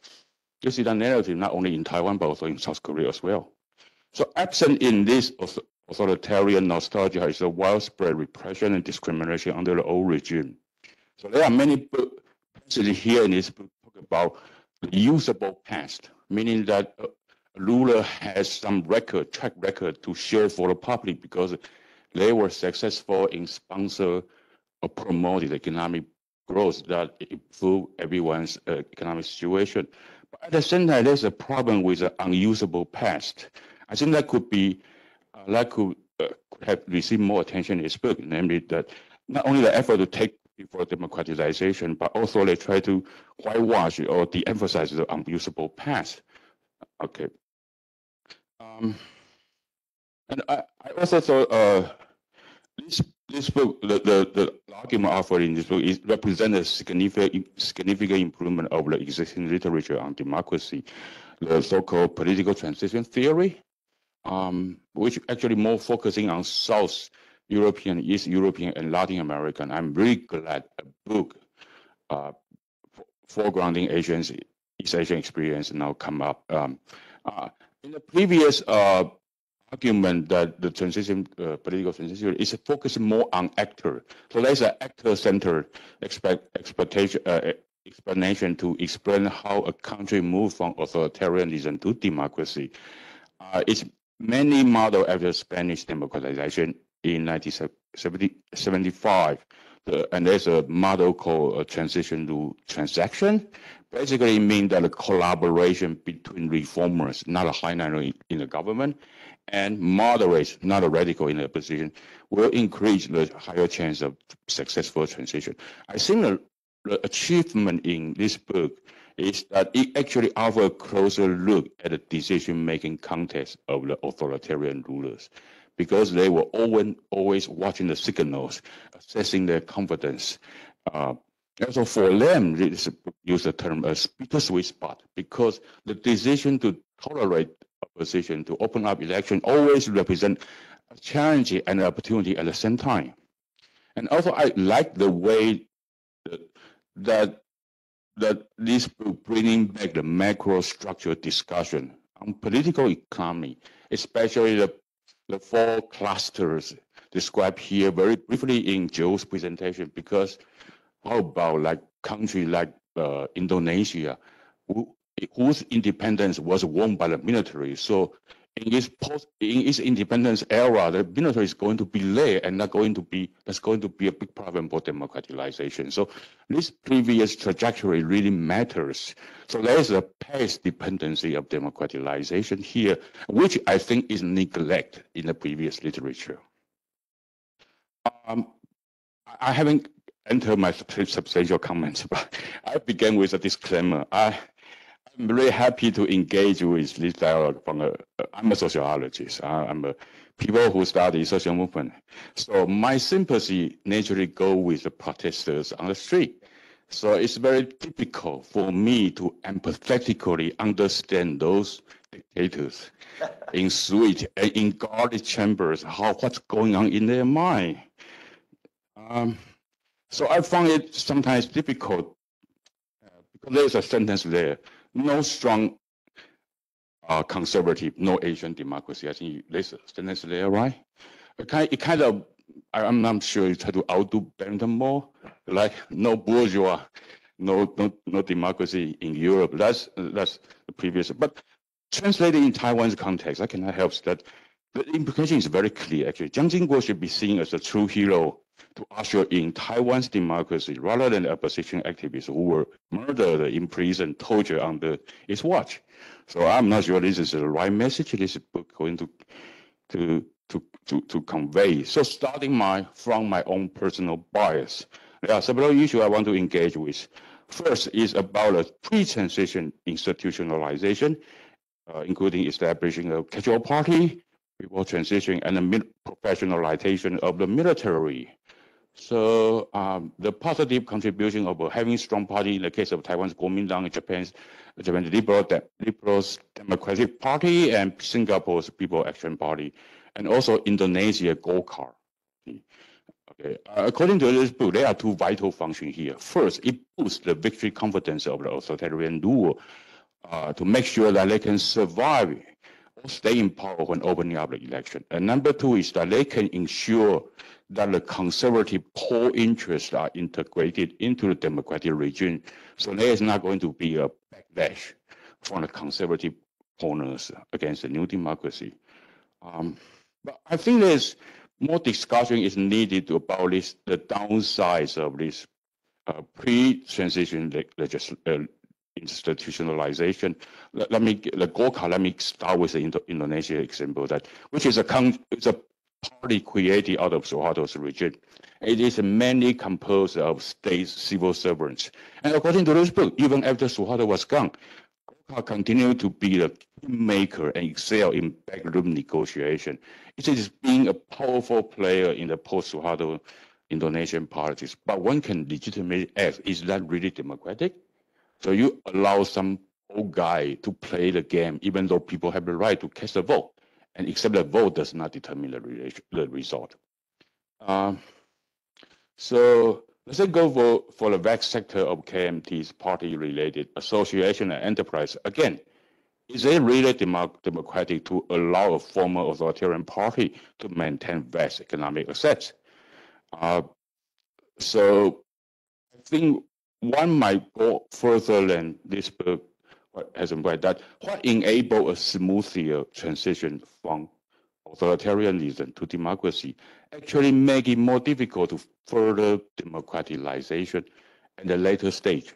You see that narrative not only in Taiwan, but also in South Korea as well. So absent in this authoritarian nostalgia is a widespread repression and discrimination under the old regime. So there are many passages here in this book talk about the usable past, meaning that a ruler has some track record to share for the public because they were successful in sponsor or promoting economic growth that improve everyone's economic situation. But at the same time, there's a problem with the unusable past. I think that could be could have received more attention in this book, namely that not only the effort to take for democratization, but also they try to whitewash or de-emphasize the unusable past. Okay. And I also thought this book, the argument offered in this book, represents a significant improvement of the existing literature on democracy, the so-called political transition theory, which actually more focusing on South European, East European, and Latin American. I'm really glad a book foregrounding East Asian experience now come up. In the previous argument that the transition, political transition is focusing more on actor. So there's an actor-centered explanation to explain how a country moved from authoritarianism to democracy. It's mainly modeled after Spanish democratization in 1975. And there's a model called transition to transaction. Basically, it means that a collaboration between reformers, not a high-level in the government, and moderates, not a radical in the opposition, will increase the higher chance of successful transition. I think the achievement in this book is that it actually offers a closer look at the decision-making context of the authoritarian rulers, because they were always watching the signals, assessing their confidence. Also for them, this use the term as bittersweet spot, because the decision to tolerate opposition, to open up election, always represent a challenge and an opportunity at the same time. And also, I like the way that this book bringing back the macro structure discussion on political economy, especially the four clusters described here very briefly in Joe's presentation, because how about like country like Indonesia, whose independence was won by the military? So in its independence era, the military is going to be there, and that's going to be a big problem for democratization. So this previous trajectory really matters. So there is a past dependency of democratization here, which I think is neglected in the previous literature. I haven't entered my substantial comments, but I began with a disclaimer. I'm very happy to engage with this dialogue I'm a sociologist. I'm a people who study social movement. So my sympathy naturally go with the protesters on the street. So it's very difficult for me to empathetically understand those dictators in suite and in guarded chambers, what's going on in their mind. So I found it sometimes difficult because there's a sentence there. No strong conservative, no Asian democracy. I think there's a sentence there, right? It kind of, I'm not sure you try to outdo Barrington more, like no bourgeois, no democracy in Europe. That's the previous. But translated in Taiwan's context, I cannot help that the implication is very clear. Actually, Jiang Jingguo should be seen as a true hero to usher in Taiwan's democracy rather than opposition activists who were murdered, imprisoned, tortured under his watch. So I'm not sure this is the right message this book going to convey. So starting from my own personal bias, there are several issues I want to engage with. First is about a pre-transition institutionalization, including establishing a casual party, before transition, and the professionalization of the military. So the positive contribution of having a strong party in the case of Taiwan's Kuomintang, Japan's Liberal Democratic Party, and Singapore's People Action Party, and also Indonesia Golkar. Okay. According to this book, there are two vital functions here. First, it boosts the victory confidence of the authoritarian ruler to make sure that they can survive or stay in power when opening up the election. And number two is that they can ensure that the conservative core interests are integrated into the democratic regime. So there is not going to be a backlash from the conservative corners against the new democracy. But I think there's more discussion is needed about the downsides of this pre-transition institutionalization. Let me start with the Indonesia example, which is a party created out of Suharto's regime. It is mainly composed of state civil servants. And according to this book, even after Suharto was gone, Golkar continued to be the kingmaker and excel in backroom negotiation. It is being a powerful player in the post-Suharto Indonesian politics. But one can legitimately ask, is that really democratic? So you allow some old guy to play the game, even though people have the right to cast a vote, and except the vote does not determine the result. So let's go for the vast sector of KMT's party-related association and enterprise. Again, is it really democratic to allow a former authoritarian party to maintain vast economic assets? So I think one might go further than this book has implied, that what enabled a smoother transition from authoritarianism to democracy actually make it more difficult to further democratization at the later stage.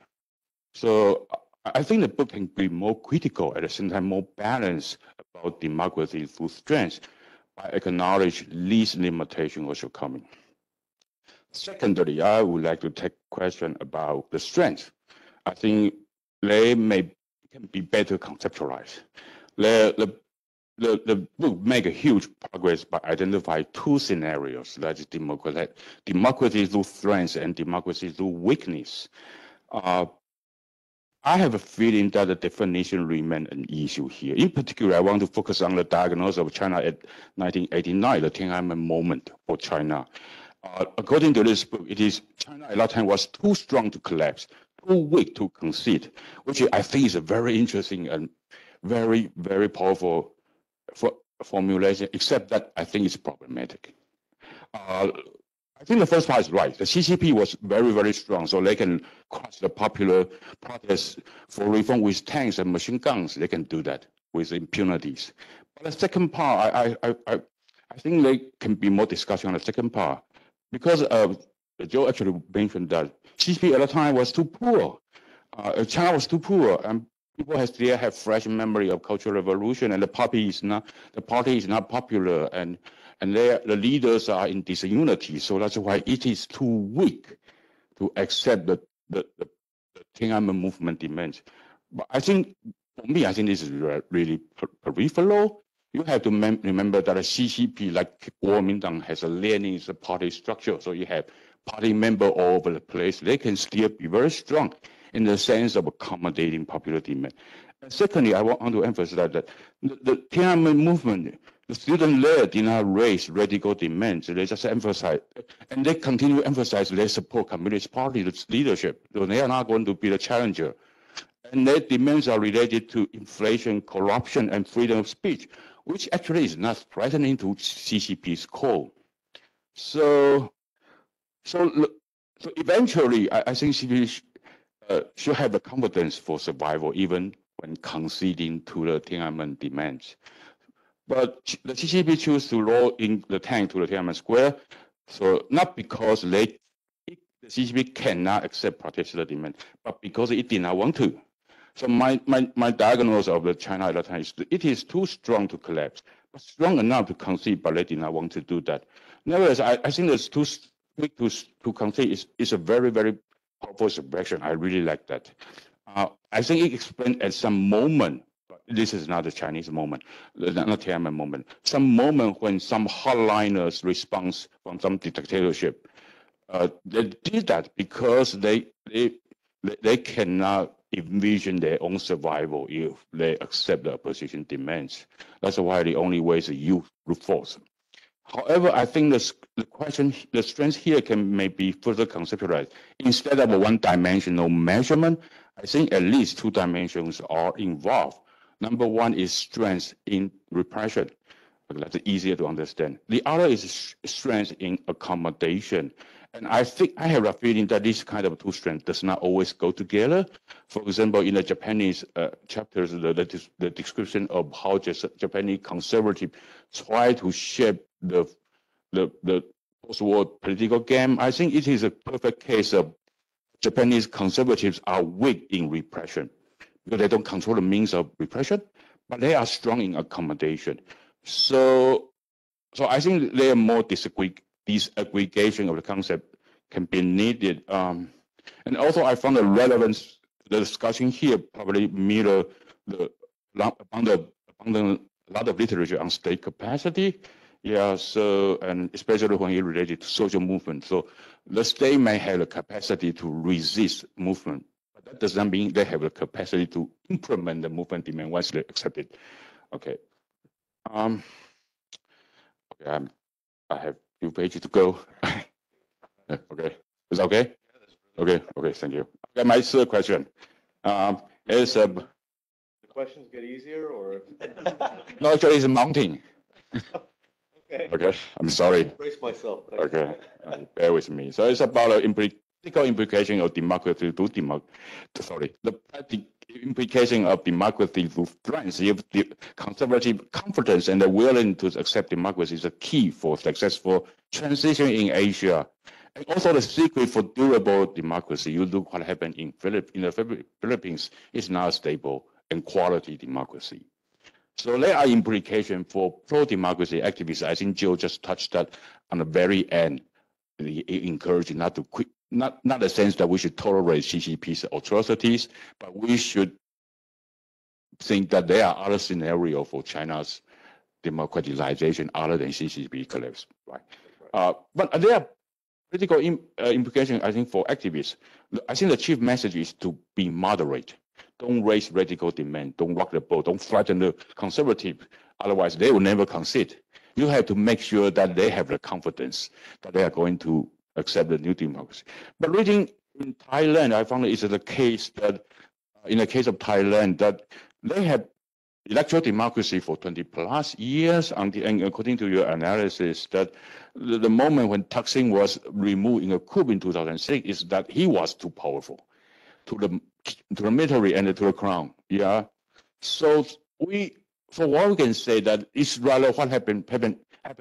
So I think the book can be more critical, at the same time more balanced about democracy through strength by acknowledging these limitations or shortcomings. Secondly, I would like to take question about the strength. I think they can be better conceptualized. The book make a huge progress by identifying two scenarios, that is democracy through strength and democracy through weakness. I have a feeling that the definition remains an issue here. In particular, I want to focus on the diagnosis of China at 1989, the Tiananmen moment for China. According to this book, it is China at that time was too strong to collapse, too weak to concede, which I think is a very interesting and very, very powerful formulation, except that I think it's problematic. I think the first part is right. The CCP was very, very strong, so they can crush the popular protests for reform with tanks and machine guns. They can do that with impunities. But the second part, I think there can be more discussion on the second part, because Joe actually mentioned that CCP at the time was too poor. China was too poor, and people still have fresh memory of Cultural Revolution, and the party is not popular, and the leaders are in disunity. So that's why it is too weak to accept the Tiananmen movement demands. But I think, for me, I think this is really peripheral. You have to remember that a CCP, like Kuomintang, has a Leninist party structure. So you have party members all over the place. They can still be very strong in the sense of accommodating popular demand. And secondly, I want to emphasize that the Tiananmen movement, the student there did not raise radical demands. They just emphasize, and they continue to emphasize they support Communist Party leadership. So they are not going to be the challenger. And their demands are related to inflation, corruption, and freedom of speech, which actually is not threatening to CCP's core. So eventually, I think CCP should have the confidence for survival, even when conceding to the Tiananmen demands. But the CCP chose to roll in the tank to the Tiananmen Square, so not because the CCP cannot accept protester demand, but because it did not want to. So my diagnosis of the China at that time is it is too strong to collapse, but strong enough to concede, but they did not want to do that. Nevertheless, I think it's too weak to concede is a very, very powerful expression. I really like that. I think it explained at some moment. This is not a Chinese moment, not a Tiananmen moment. Some moment when some hardliners response from some dictatorship, they did that because they cannot envision their own survival if they accept the opposition demands. That's why the only way is to use brute force. However, I think the strength here can maybe further conceptualized. Instead of a one-dimensional measurement, I think at least two dimensions are involved. Number one is strength in repression. That's easier to understand. The other is strength in accommodation. And I think I have a feeling that this kind of two strengths does not always go together. For example, in the Japanese chapters, the description of how Japanese conservatives try to shape the post-war political game, I think it is a perfect case of Japanese conservatives are weak in repression, because they don't control the means of repression, but they are strong in accommodation. So I think there are more disaggregation of the concept can be needed. And also I found the relevance, the discussion here probably mirror a lot of literature on state capacity. Yeah, so, and especially when it related to social movement. So the state may have the capacity to resist movement, but that does not mean they have the capacity to implement the movement demand once they accept it. Okay. I have a few pages to go. Okay, is that okay? Okay, thank you. Okay, my third question is the questions get easier, or no, actually it's mounting. Okay, I'm sorry. Brace myself. Okay, bear with me. So it's about the practical implication of democracy to the practical implication of democracy to strength. If the conservative confidence and the willingness to accept democracy is a key for successful transition in Asia. And also the secret for durable democracy. You look what happened in the Philippines is now stable and quality democracy. So there are implications for pro-democracy activists. I think Joe just touched that on the very end. He encouraged not to quit not the sense that we should tolerate CCP's atrocities, but we should think that there are other scenarios for China's democratization other than CCP collapse, right? But there are critical implications, I think, for activists. I think the chief message is to be moderate. Don't raise radical demand. Don't rock the boat. Don't threaten the conservative. Otherwise, they will never concede. You have to make sure that they have the confidence that they are going to accept the new democracy. But reading in Thailand, I found it's the case that, in the case of Thailand, that they have electoral democracy for 20 plus years, and according to your analysis, that the moment when Thaksin was removed in a coup in 2006 is that he was too powerful to the military and to the crown. Yeah. So for what we can say that it's rather what happened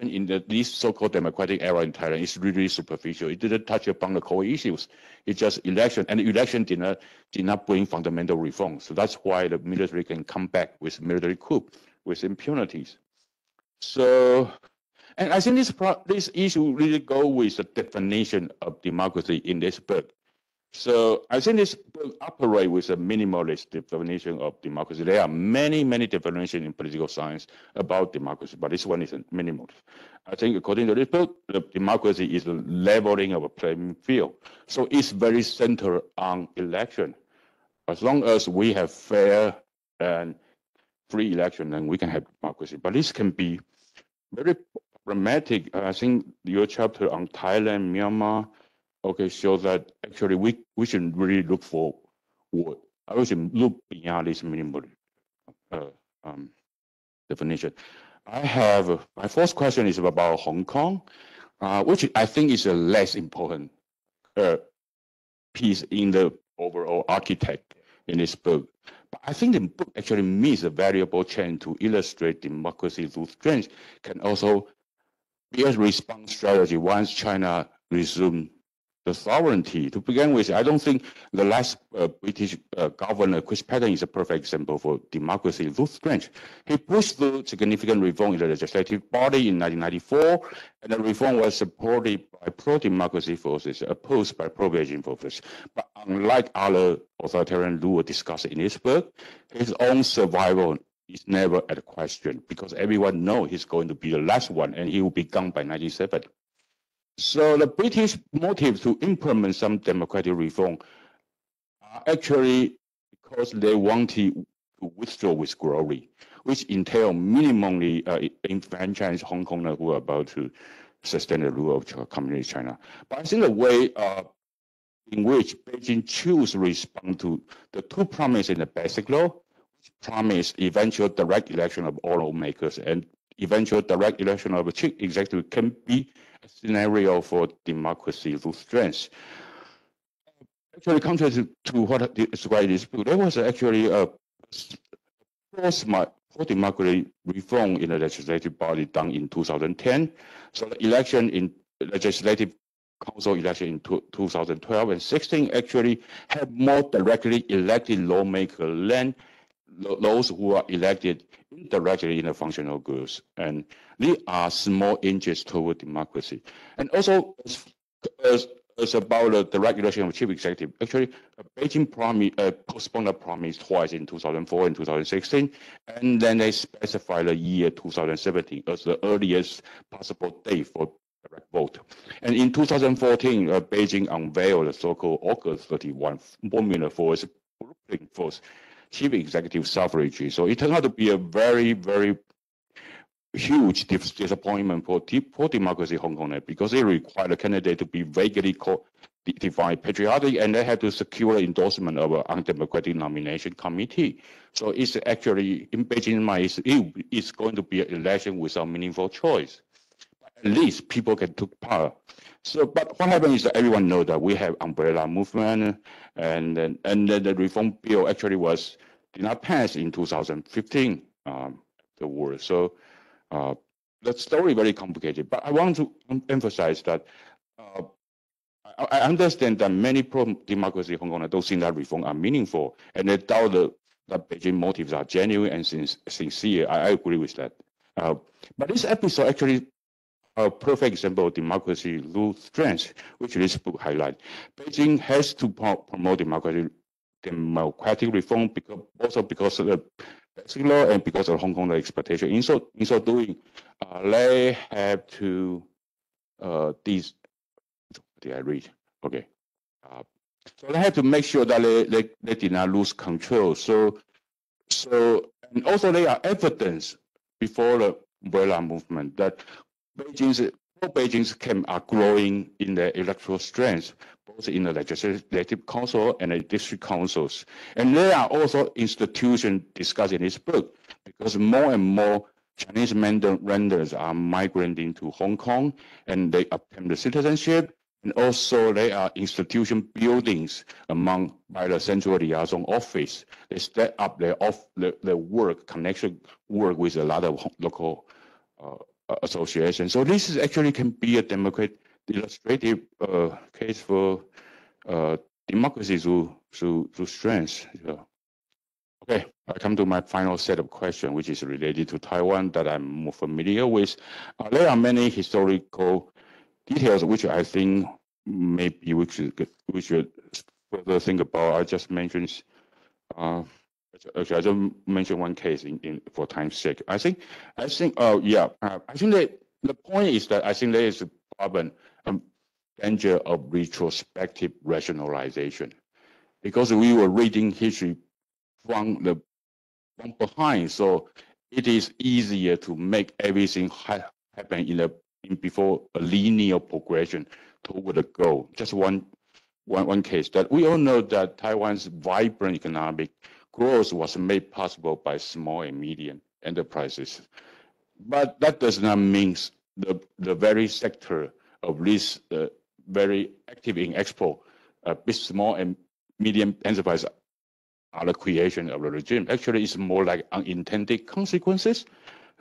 in this so-called democratic era in Thailand is really superficial. It didn't touch upon the core issues. It's just election, and the election did not bring fundamental reforms. So that's why the military can come back with military coup with impunities. So, and I think this issue really go with the definition of democracy in this book. So I think this book operates with a minimalist definition of democracy. There are many, many definitions in political science about democracy, but this one is minimalist. I think according to this book, the democracy is the leveling of a playing field. So it's very centered on election. As long as we have fair and free election, then we can have democracy. But this can be very problematic. I think your chapter on Thailand, Myanmar, shows that actually we should really look for what I should look beyond this minimal definition. I have my first question is about Hong Kong, which I think is a less important piece in the overall architect in this book. But I think the book actually meets a valuable chance to illustrate democracy through strength can also be a response strategy once China resumes the sovereignty. To begin with, I don't think the last British governor, Chris Patten, is a perfect example for democracy through strength. He pushed through significant reform in the legislative body in 1994, and the reform was supported by pro-democracy forces, opposed by pro-Beijing forces. But unlike other authoritarian rulers discussed in his book, his own survival is never at question because everyone knows he's going to be the last one, and he will be gone by 1997. So the British motive to implement some democratic reform are actually because they wanted to withdraw with glory, which entail minimally enfranchise Hong Kong who are about to sustain the rule of Communist China. But I think the way in which Beijing chose to respond to the two promises in the Basic Law, which promise eventual direct election of all lawmakers and eventual direct election of a chief executive, can be a scenario for democracy through strength. Actually, contrary to what is why this book, there was actually a pro-democratic reform in the legislative body done in 2010. So the election in legislative council election in 2012 and 16 actually have more directly elected lawmakers than those who are elected indirectly in the functional groups. And these are small inches toward democracy. And also, as about the direct election of chief executive, actually, Beijing postponed the promise twice in 2004 and 2016, and then they specify the year 2017 as the earliest possible date for direct vote. And in 2014, Beijing unveiled the so-called August 31 formula for its blueprint for chief executive suffrage. So it turned out to be a very, very huge disappointment for democracy in Hong Kong because it required a candidate to be vaguely defined patriotic, and they had to secure the endorsement of an undemocratic nomination committee. So it's actually, in Beijing's mind, it's going to be an election without meaningful choice. At least people can take part. So, but what happened is that everyone knows that we have umbrella movement, and then the reform bill actually did not pass in 2015. The war. So the story very complicated. But I want to emphasize that I understand that many pro-democracy Hong Kong don't think that reform are meaningful, and they doubt that Beijing motives are genuine and sincere. I agree with that. But this episode actually a perfect example of democracy lose strength, which this book highlights. Beijing has to promote democratic reform because of the basic law and because of Hong Kong expectation. In so doing, they have to did I read? Okay. So they have to make sure that they did not lose control. So and also there are evidence before the umbrella movement that Beijing's camp are growing in their electoral strength, both in the legislative council and the district councils. And there are also institutions discussed in this book because more and more Chinese Mandarins are migrating to Hong Kong and they obtain the citizenship. And also there are institution buildings by the Central Liaison Office. They step up their connection work with a lot of local associations. So this is actually can be a democratic illustrative case for democracy through strength. Okay, I come to my final set of questions, which is related to Taiwan that I'm more familiar with. There are many historical details which I think maybe we should further think about. I just mentioned, actually I just mentioned one case for time's sake. I think the point is that I think there is a problem, danger of retrospective rationalization, because we were reading history from behind, so it is easier to make everything happen before a linear progression toward the goal. Just one case that we all know that Taiwan's vibrant economic growth was made possible by small and medium enterprises, but that does not mean the very sector of this very active in export, small and medium enterprises are the creation of the regime. Actually, it's more like unintended consequences.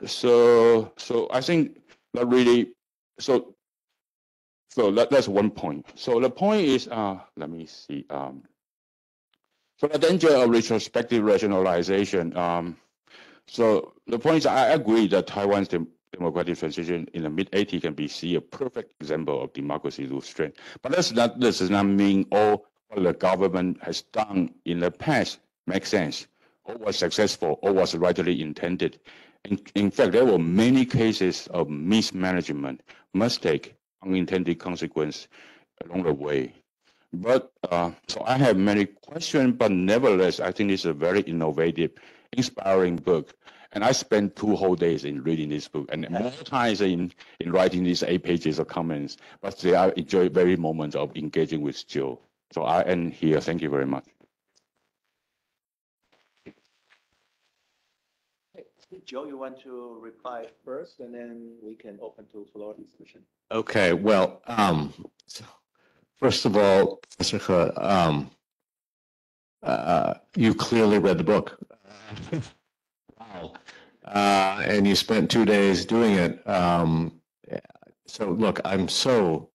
So I think that really, so that's one point. So the point is, let me see. So the danger of retrospective rationalization. So the point is, I agree that Taiwan's democratic transition in the mid-80s can be a perfect example of democracy lose strength. But this does not mean all what the government has done in the past makes sense, or was successful, or was rightly intended. In fact, there were many cases of mismanagement, mistake, unintended consequence along the way. But so I have many questions, but nevertheless, I think it's a very innovative, inspiring book. And I spent 2 whole days in reading this book, and more times in writing these 8 pages of comments. But I enjoy very moments of engaging with Joe. So I end here. Thank you very much. Joe, you want to reply first, and then we can open to floor discussion. Okay, well, so first of all, Professor He, you clearly read the book. Wow. And you spent 2 days doing it. So look, I'm so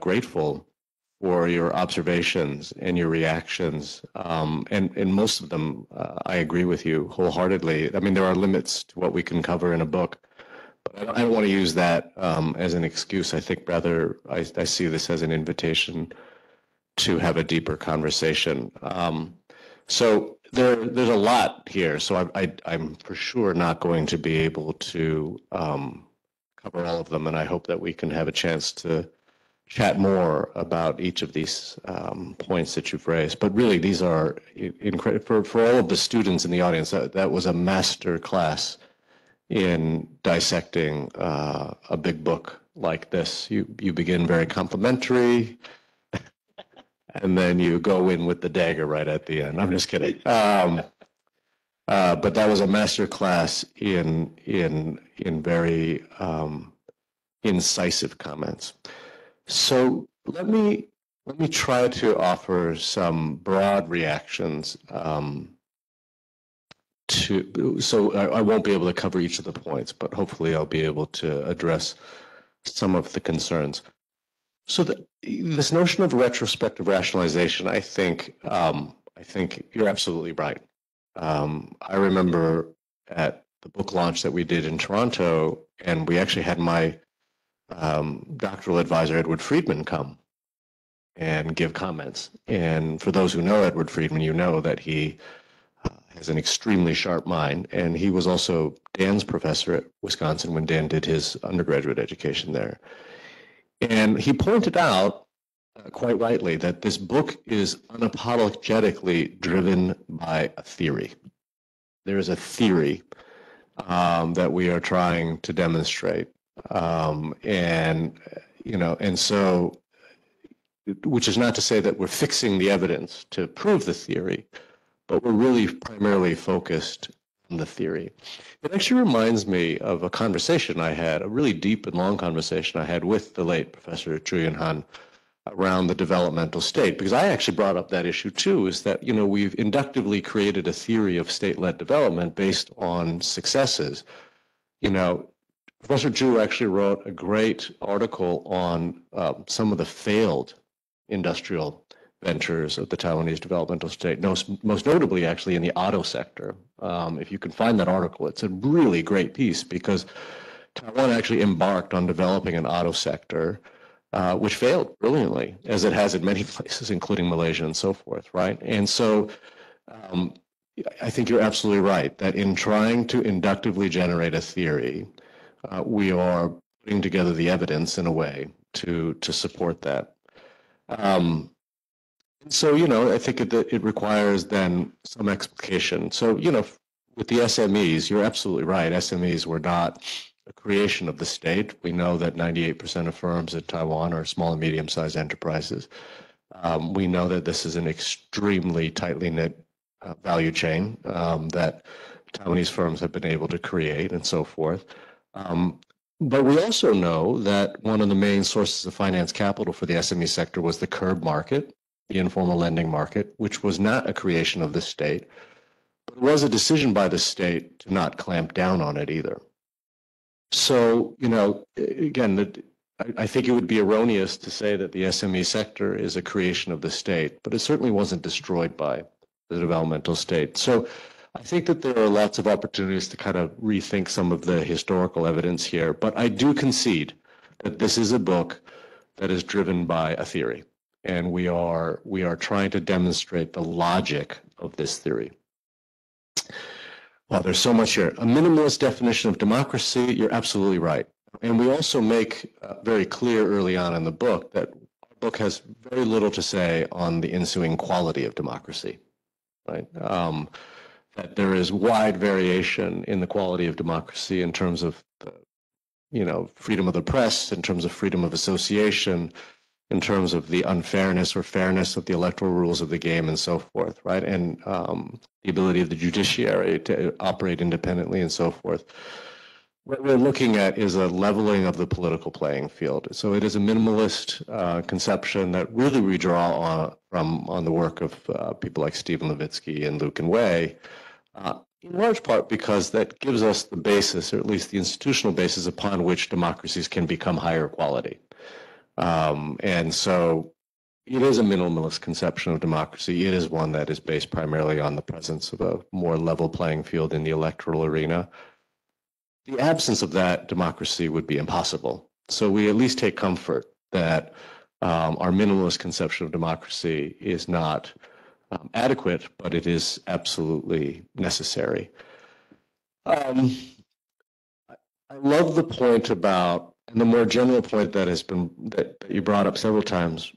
grateful for your observations and your reactions. And most of them, I agree with you wholeheartedly. I mean, there are limits to what we can cover in a book, but I don't want to use that as an excuse. I think rather, I see this as an invitation to have a deeper conversation. So there's a lot here. So I'm for sure not going to be able to cover all of them, and I hope that we can have a chance to chat more about each of these points that you've raised. But really, these are incredible for all of the students in the audience. That was a master class in dissecting a big book like this. You begin very complimentary, and then you go in with the dagger right at the end. I'm just kidding. But that was a master class in very incisive comments. So let me try to offer some broad reactions so I won't be able to cover each of the points, but hopefully I'll be able to address some of the concerns. So this notion of retrospective rationalization, I think you're absolutely right. I remember at the book launch that we did in Toronto, and we actually had my doctoral advisor Edward Friedman come and give comments. And for those who know Edward Friedman, you know that he has an extremely sharp mind, and he was also Dan's professor at Wisconsin when Dan did his undergraduate education there. And he pointed out, quite rightly, that this book is unapologetically driven by a theory. There is a theory that we are trying to demonstrate, and so, which is not to say that we're fixing the evidence to prove the theory, but we're really primarily focused on the theory. It actually reminds me of a conversation I had, a really deep and long conversation I had with the late Professor Chu-Yun Han around the developmental state, because I actually brought up that issue too, is that, we've inductively created a theory of state-led development based on successes. Professor Chu actually wrote a great article on some of the failed industrial ventures of the Taiwanese developmental state, most notably actually in the auto sector. If you can find that article, it's a really great piece, because Taiwan actually embarked on developing an auto sector which failed brilliantly, as it has in many places, including Malaysia and so forth, right? And so I think you're absolutely right that in trying to inductively generate a theory, we are putting together the evidence in a way to support that. So, I think it requires then some explication. So, with the SMEs, you're absolutely right. SMEs were not a creation of the state. We know that 98% of firms in Taiwan are small and medium-sized enterprises. We know that this is an extremely tightly knit value chain that Taiwanese firms have been able to create and so forth. But we also know that one of the main sources of finance capital for the SME sector was the curb market, the informal lending market, which was not a creation of the state, but it was a decision by the state to not clamp down on it either. So, again, I think it would be erroneous to say that the SME sector is a creation of the state, but it certainly wasn't destroyed by the developmental state. So I think that there are lots of opportunities to kind of rethink some of the historical evidence here, but I do concede that this is a book that is driven by a theory, and we are trying to demonstrate the logic of this theory. Well, there's so much here. A minimalist definition of democracy, you're absolutely right. And we also make very clear early on in the book that our book has very little to say on the ensuing quality of democracy, right? That there is wide variation in the quality of democracy in terms of the, freedom of the press, in terms of freedom of association, in terms of the unfairness or fairness of the electoral rules of the game and so forth, right? And the ability of the judiciary to operate independently and so forth. What we're looking at is a leveling of the political playing field. So it is a minimalist conception that really we draw on the work of people like Stephen Levitsky and Luke and Wei, in large part because that gives us the basis, or at least the institutional basis upon which democracies can become higher quality. And so it is a minimalist conception of democracy. It is one that is based primarily on the presence of a more level playing field in the electoral arena. The absence of that democracy would be impossible. So we at least take comfort that our minimalist conception of democracy is not adequate, but it is absolutely necessary. I love the point about, and the more general point that has been that you brought up several times,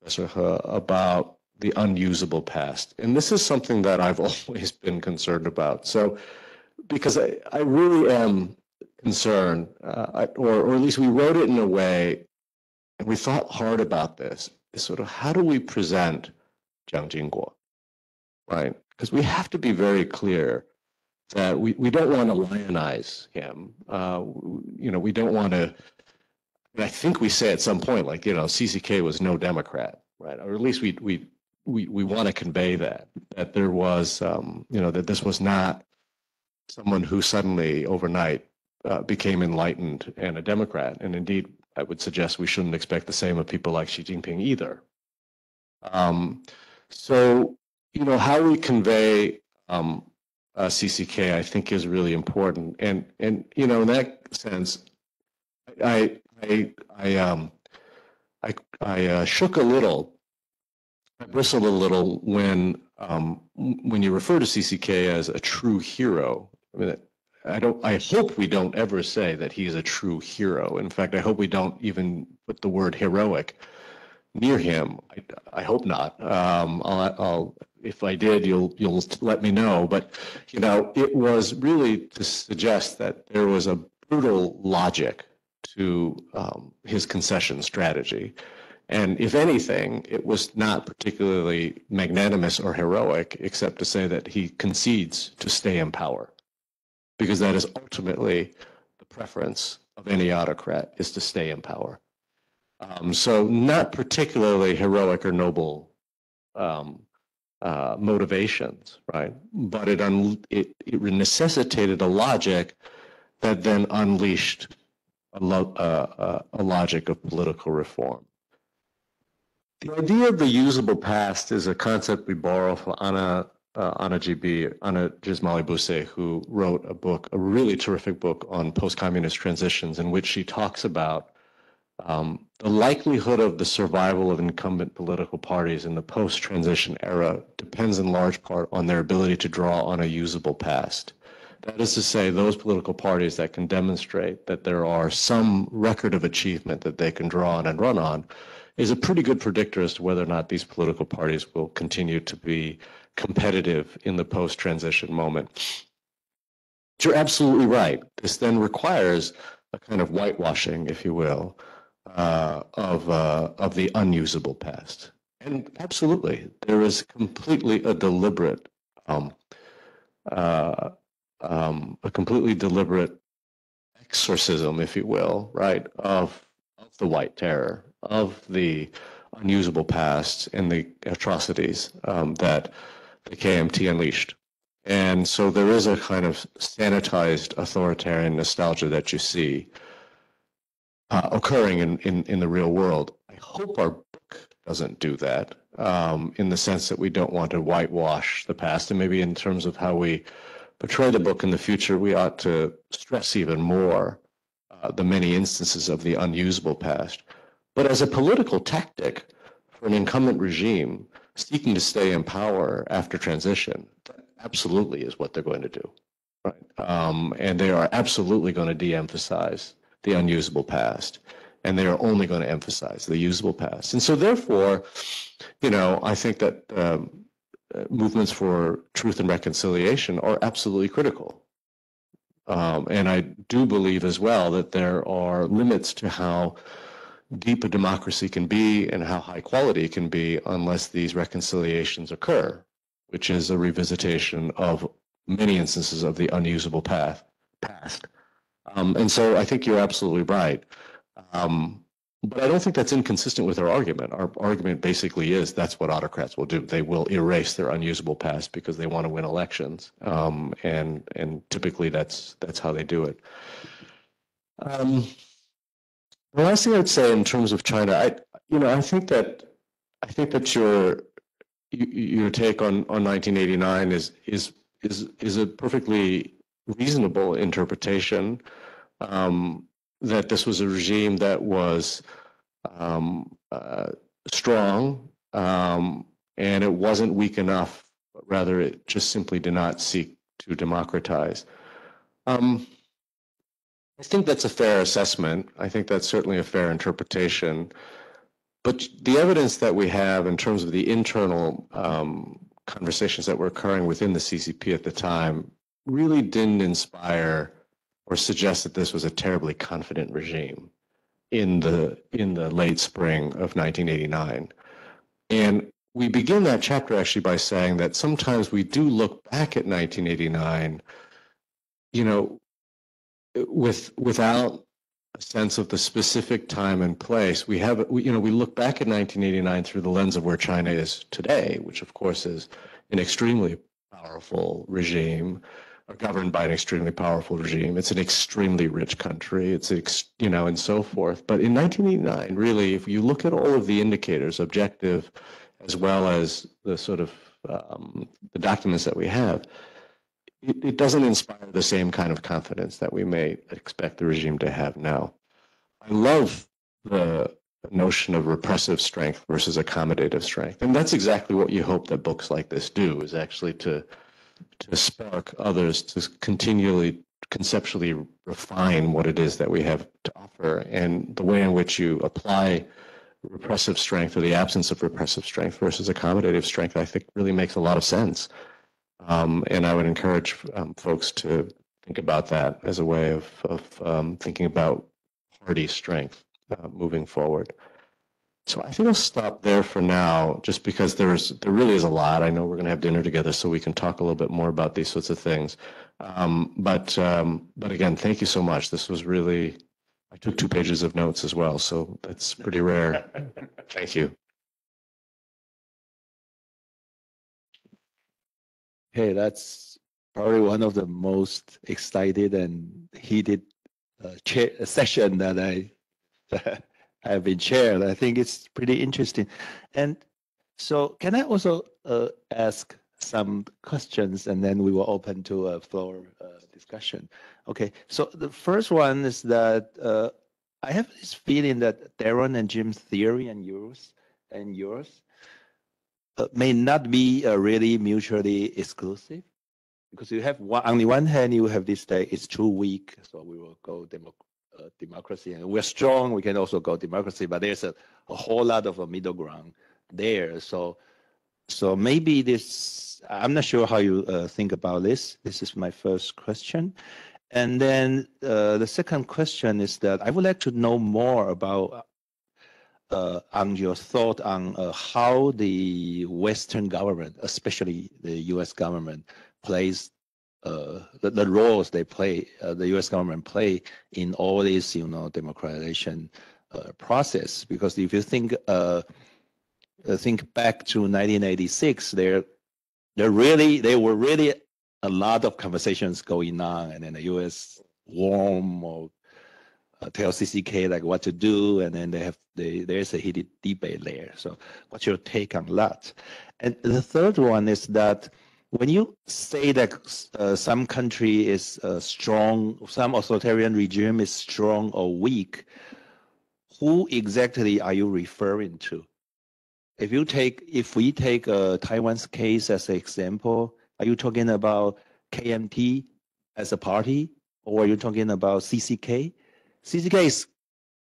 Professor He, about the unusable past. And this is something that I've always been concerned about. So, because I really am concerned, or at least we wrote it in a way, and we thought hard about this, is sort of how do we present Jiang Jingguo, right? Because we have to be very clear that we don't want to lionize him. We don't want to, I think we say at some point, like, CCK was no Democrat, right? Or at least we want to convey that there was, that this was not someone who suddenly overnight became enlightened and a Democrat. And indeed, I would suggest we shouldn't expect the same of people like Xi Jinping either. So, how we convey CCK, I think, is really important. And in that sense, I I shook a little, I bristled a little when you refer to CCK as a true hero. I mean, I hope we don't ever say that he's a true hero. In fact, I hope we don't even put the word heroic near him. I hope not. I'll if I did, you'll let me know. But you know, it was really to suggest that there was a brutal logic to his concession strategy. And if anything, it was not particularly magnanimous or heroic, except to say that he concedes to stay in power, because that is ultimately the preference of any autocrat, is to stay in power. So not particularly heroic or noble motivations, right? But it necessitated a logic that then unleashed a logic of political reform. The idea of the usable past is a concept we borrow from Anna Gismali-Busse, who wrote a really terrific book on post-communist transitions, in which she talks about the likelihood of the survival of incumbent political parties in the post-transition era depends in large part on their ability to draw on a usable past. That is to say, those political parties that can demonstrate that there are some record of achievement that they can draw on and run on is a pretty good predictor as to whether or not these political parties will continue to be competitive in the post-transition moment. You're absolutely right. This then requires a kind of whitewashing, if you will, of the unusable past. And absolutely, there is completely a deliberate exorcism, if you will, right, of the White Terror, of the unusable past and the atrocities that the KMT unleashed. And so there is a kind of sanitized authoritarian nostalgia that you see occurring in the real world. I hope our book doesn't do that, in the sense that we don't want to whitewash the past, and maybe in terms of how we portray the book in the future, we ought to stress even more the many instances of the unusable past. But as a political tactic for an incumbent regime seeking to stay in power after transition, that absolutely is what they're going to do, right? And they are absolutely going to de-emphasize the unusable past, and they are only going to emphasize the usable past. And so therefore, you know, I think that movements for truth and reconciliation are absolutely critical. And I do believe as well that there are limits to how deep a democracy can be and how high quality it can be unless these reconciliations occur, which is a revisitation of many instances of the unusable past. And so I think you're absolutely right. But I don't think that's inconsistent with our argument. Our argument basically is that's what autocrats will do. They will erase their unusable past because they want to win elections, and typically that's how they do it. The last thing I'd say in terms of China, I think that your take on 1989 is a perfectly reasonable interpretation. That this was a regime that was strong, and it wasn't weak enough, but rather it just simply did not seek to democratize. I think that's a fair assessment. I think that's certainly a fair interpretation. But the evidence that we have in terms of the internal conversations that were occurring within the CCP at the time really didn't inspire or suggest that this was a terribly confident regime in the late spring of 1989. And we begin that chapter actually by saying that sometimes we do look back at 1989, you know, without a sense of the specific time and place. We look back at 1989 through the lens of where China is today, which of course is an extremely powerful regime, governed by an extremely powerful regime. It's an extremely rich country. It's, and so forth. But in 1989, really, if you look at all of the indicators, objective, as well as the sort of the documents that we have, it doesn't inspire the same kind of confidence that we may expect the regime to have now. I love the notion of repressive strength versus accommodative strength. And that's exactly what you hope that books like this do, is actually to spark others to continually conceptually refine what it is that we have to offer, and the way in which you apply repressive strength or the absence of repressive strength versus accommodative strength, I think really makes a lot of sense. And I would encourage folks to think about that as a way of thinking about party strength moving forward. So I think I'll stop there for now, just because there really is a lot. I know we're going to have dinner together, so we can talk a little bit more about these sorts of things. But again, thank you so much. This was really, I took 2 pages of notes as well, so that's pretty rare. Thank you. Hey, that's probably one of the most excited and heated session that I have been chaired. I think it's pretty interesting. And so can I also ask some questions, and then we will open to a floor discussion. Okay, so the first one is that I have this feeling that Daron and Jim's theory and yours may not be really mutually exclusive, because you have on the one hand, you have this day, it's too weak, so we will go democracy, and we're strong, we can also go democracy, but there's a whole lot of a middle ground there. So maybe this, I'm not sure how you think about this. This is my first question. And then the second question is that I would like to know more about on your thought on how the Western government, especially the U.S. government, plays the roles they play, the U.S. government play in all this, democratization process. Because if you think back to 1986, there were really a lot of conversations going on, and then the U.S. warm or tell CCK like what to do, and then there's a heated debate there. So what's your take on that? And the third one is that when you say that some country is strong, some authoritarian regime is strong or weak, who exactly are you referring to? If we take Taiwan's case as an example, are you talking about KMT as a party, or are you talking about CCK? CCK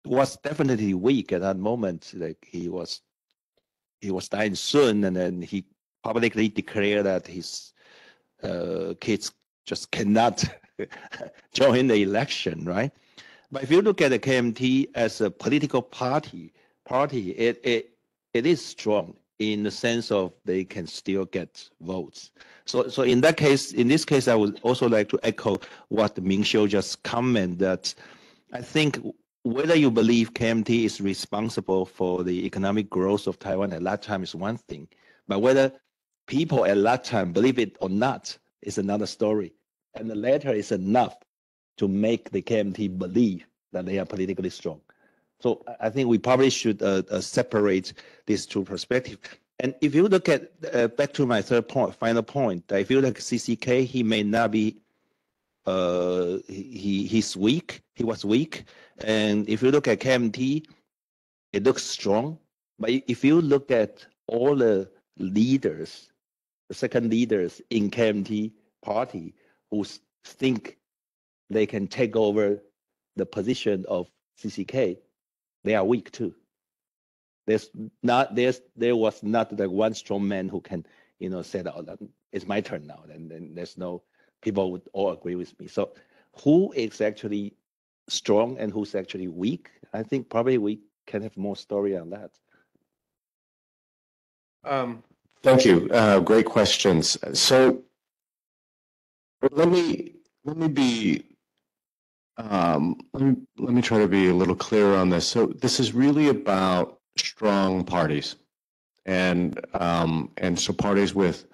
was definitely weak at that moment. Like he was dying soon, and then he publicly declared that his kids just cannot join the election, right? But if you look at the KMT as a political party, it is strong in the sense of they can still get votes. So in this case, I would also like to echo what Ming Xiu just commented, that I think whether you believe KMT is responsible for the economic growth of Taiwan at that time is one thing, but whether people at that time believe it or not is another story. And the latter is enough to make the KMT believe that they are politically strong. So I think we probably should separate these two perspectives. And if you look at, back to my final point, if you look at CCK, he may not be, he's weak, he was weak. And if you look at KMT, it looks strong. But if you look at all the leaders, the second leaders in KMT party who think they can take over the position of CCK, they are weak too. There was not the one strong man who can, say that it's my turn now. And then there's no, people would all agree with me. So who is actually strong and who's actually weak? I think probably we can have more story on that. Thank you. Great questions. So let me try to be a little clearer on this. So this is really about strong parties, and so parties with,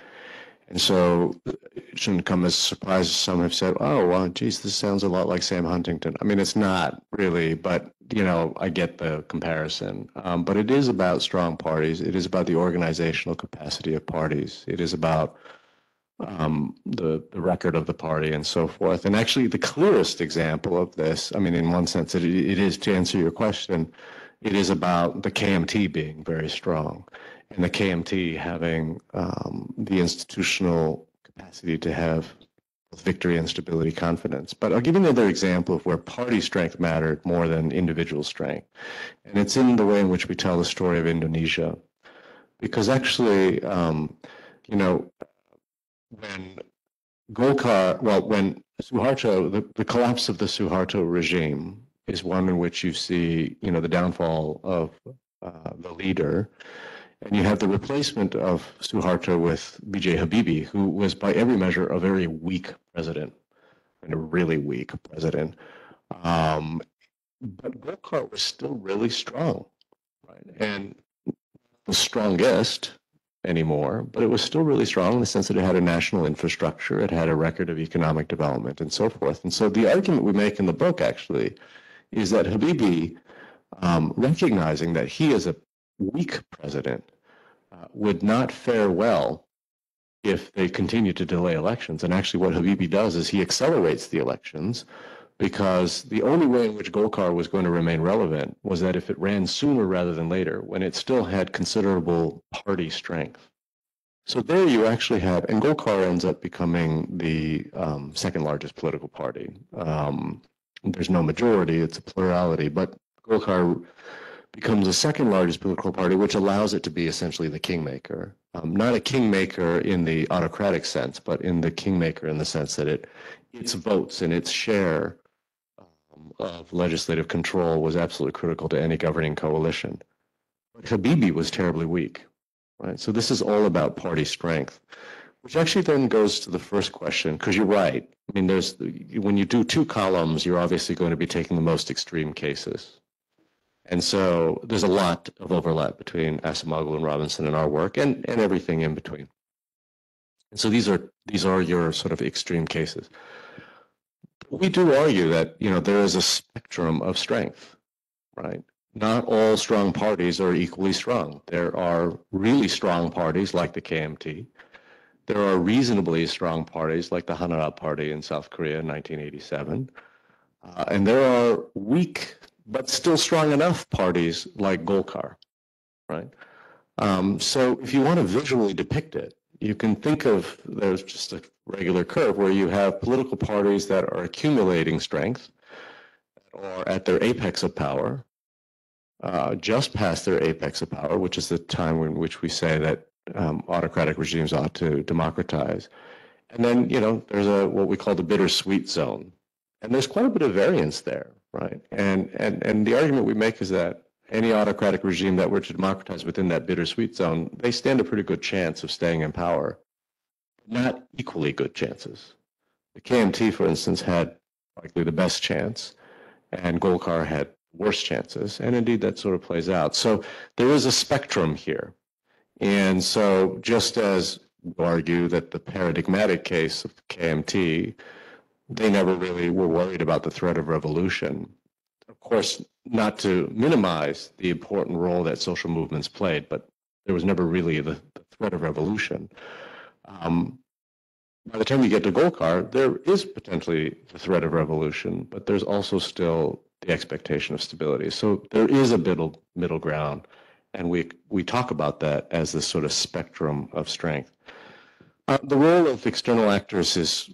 and so it shouldn't come as a surprise. Some have said, "Oh, well, geez, this sounds a lot like Sam Huntington." I mean, it's not really, but I get the comparison. But it is about strong parties. It is about the organizational capacity of parties. It is about the record of the party and so forth. And actually, the clearest example of this, I mean, in one sense, it is, to answer your question, it is about the KMT being very strong, and the KMT having the institutional capacity to have victory and stability confidence. But I'll give you another example of where party strength mattered more than individual strength. And it's in the way in which we tell the story of Indonesia. Because actually, you know, when Golkar, well, when Suharto, the collapse of the Suharto regime is one in which you see, you know, the downfall of the leader. And you have the replacement of Suharto with B.J. Habibie, who was by every measure a very weak president, and a really weak president. But Golkar was still really strong, right? And the strongest anymore, but it was still really strong in the sense that it had a national infrastructure, it had a record of economic development, and so forth. And so the argument we make in the book, actually, is that Habibie, recognizing that he is a weak president, would not fare well if they continue to delay elections. And actually what Habibie does is he accelerates the elections, because the only way in which Golkar was going to remain relevant was that if it ran sooner rather than later, when it still had considerable party strength. So there you actually have, and Golkar ends up becoming the second largest political party. There's no majority, it's a plurality, but Golkar becomes the second largest political party, which allows it to be essentially the kingmaker. Not a kingmaker in the autocratic sense, but in the kingmaker in the sense that its votes and its share of legislative control was absolutely critical to any governing coalition. But Habibie was terribly weak, right? So this is all about party strength, which actually then goes to the first question, because you're right. I mean, when you do two columns, you're obviously going to be taking the most extreme cases. And so there's a lot of overlap between Acemoglu and Robinson and our work, and everything in between. And so these are your sort of extreme cases. We do argue that, you know, there is a spectrum of strength, right? Not all strong parties are equally strong. There are really strong parties like the KMT. There are reasonably strong parties like the Hanara Party in South Korea in 1987. And there are weak but still strong enough parties like Golkar, right? So if you want to visually depict it, you can think of, there's just a regular curve where you have political parties that are accumulating strength or at their apex of power, just past their apex of power, which is the time in which we say that autocratic regimes ought to democratize. And then, you know, there's what we call the bittersweet zone. And there's quite a bit of variance there, right? And the argument we make is that any autocratic regime that were to democratize within that bittersweet zone, they stand a pretty good chance of staying in power. Not equally good chances. The KMT, for instance, had likely the best chance, and Golkar had worse chances. And indeed, that sort of plays out. So there is a spectrum here. And so just as you argue that the paradigmatic case of KMT, they never really were worried about the threat of revolution. Of course, not to minimize the important role that social movements played, but there was never really the threat of revolution. By the time you get to Golkar, there is potentially the threat of revolution, but there's also still the expectation of stability. So there is a middle ground, and we talk about that as this sort of spectrum of strength. The role of external actors is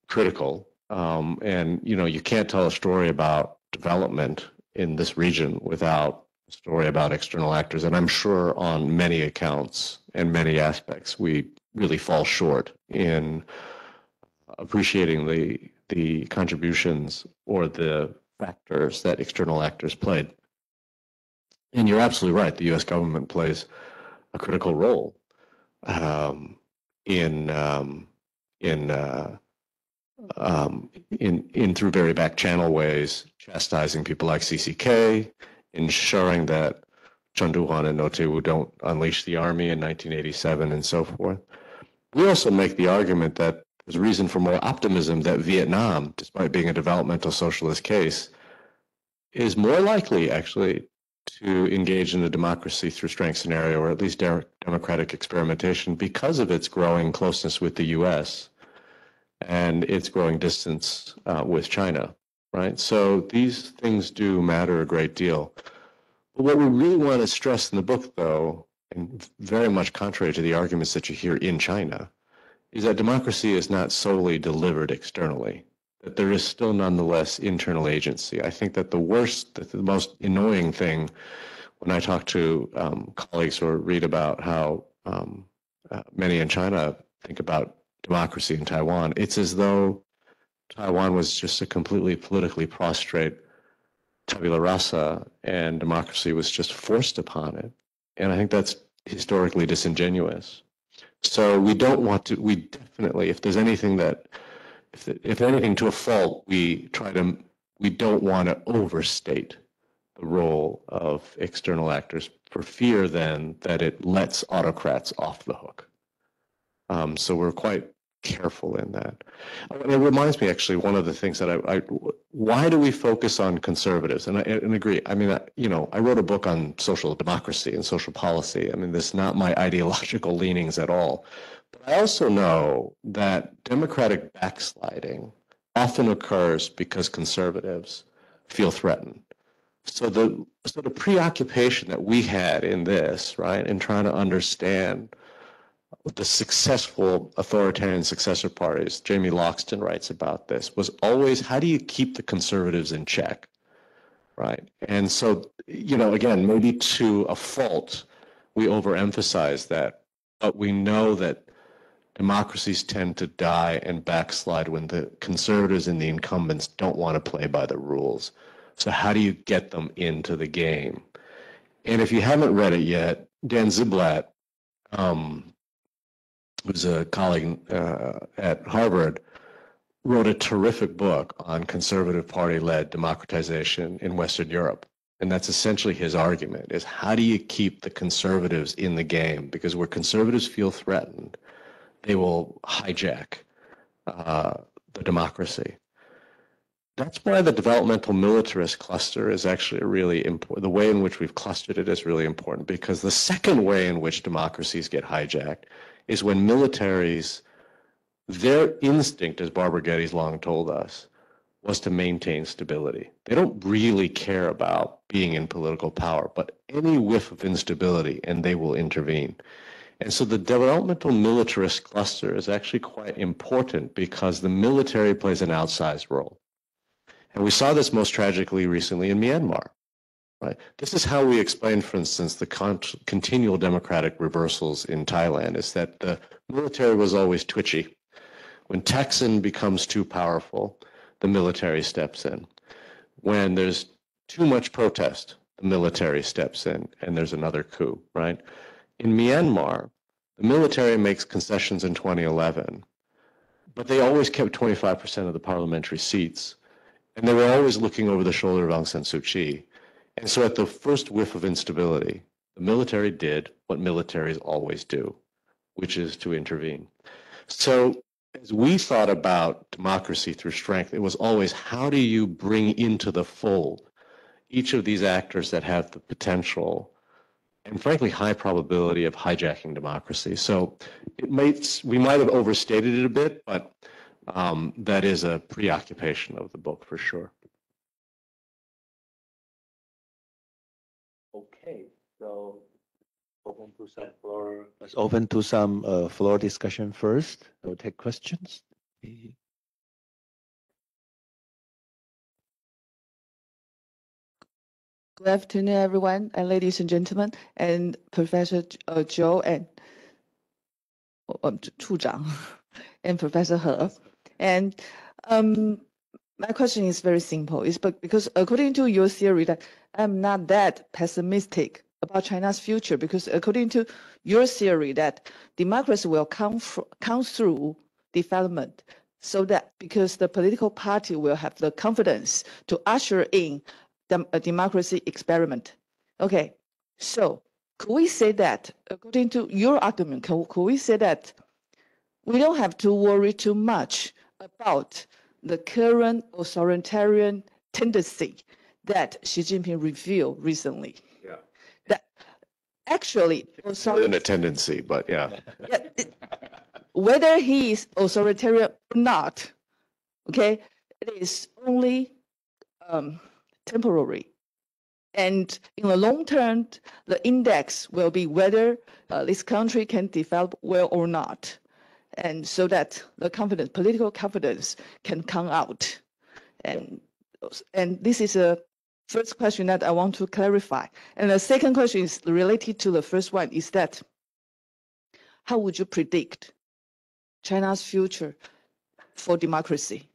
critical. And, you know, you can't tell a story about development in this region without a story about external actors. And I'm sure on many accounts and many aspects, we really fall short in appreciating the contributions or the factors that external actors played. And you're absolutely right. The U.S. government plays a critical role in through very back channel ways, chastising people like CCK, ensuring that Chonduhuan and Notewu don't unleash the army in 1987 and so forth. We also make the argument that there's reason for more optimism that Vietnam, despite being a developmental socialist case, is more likely actually to engage in a democracy through strength scenario, or at least democratic experimentation, because of its growing closeness with the US and its growing distance with China, right? So these things do matter a great deal. But what we really want to stress in the book, though, and very much contrary to the arguments that you hear in China, is that democracy is not solely delivered externally, that there is still nonetheless internal agency. I think that the most annoying thing when I talk to colleagues or read about how many in China think about democracy in Taiwan, it's as though Taiwan was just a completely politically prostrate tabula rasa and democracy was just forced upon it. And I think that's historically disingenuous. So we don't want to, we definitely, if there's anything that, if anything to a fault, we don't want to overstate the role of external actors for fear then that it lets autocrats off the hook. So we're quite careful in that. And it reminds me, actually, one of the things that why do we focus on conservatives? And I agree. I mean, I wrote a book on social democracy and social policy. I mean, this is not my ideological leanings at all. But I also know that democratic backsliding often occurs because conservatives feel threatened. So the preoccupation that we had in this, right, in trying to understand the successful authoritarian successor parties, Jamie Loxton writes about this, was always, how do you keep the conservatives in check, right? And so, again, maybe to a fault, we overemphasize that, but we know that democracies tend to die and backslide when the conservatives and the incumbents don't want to play by the rules. So how do you get them into the game? And if you haven't read it yet, Dan Ziblatt, who's a colleague at Harvard, wrote a terrific book on conservative party-led democratization in Western Europe. And that's essentially his argument, is how do you keep the conservatives in the game? Because where conservatives feel threatened, they will hijack the democracy. That's why the developmental militarist cluster is actually really important. The way in which we've clustered it is really important, because the second way in which democracies get hijacked is when militaries, their instinct, as Barbara Getty's long told us, was to maintain stability. They don't really care about being in political power, but any whiff of instability and they will intervene. And so the developmental militarist cluster is actually quite important because the military plays an outsized role. And we saw this most tragically recently in Myanmar. Right. This is how we explain, for instance, the continual democratic reversals in Thailand, is that the military was always twitchy. When Thaksin becomes too powerful, the military steps in. When there's too much protest, the military steps in, and there's another coup, right? In Myanmar, the military makes concessions in 2011, but they always kept 25% of the parliamentary seats, and they were always looking over the shoulder of Aung San Suu Kyi. And so at the first whiff of instability, the military did what militaries always do, which is to intervene. So as we thought about democracy through strength, it was always, how do you bring into the fold each of these actors that have the potential and frankly high probability of hijacking democracy? So we might have overstated it a bit, but that is a preoccupation of the book for sure. Okay, so let's open to some floor discussion first. We'll take questions. Good afternoon, everyone, and ladies and gentlemen, and Professor Joe and 处长 and Professor He. And my question is very simple. It's because according to your theory that I'm not that pessimistic about China's future, because according to your theory that democracy will come through development, so that because the political party will have the confidence to usher in a democracy experiment. Okay, so could we say that, according to your argument, could we say that we don't have to worry too much about the current authoritarian tendency that Xi Jinping revealed recently? actually In a tendency, but yeah. whether he is authoritarian or not, okay, it is only temporary. And in the long term, the index will be whether this country can develop well or not. And so that the confidence, political confidence can come out. And this is a first question that I want to clarify. And the second question is related to the first one, is that how would you predict China's future for democracy?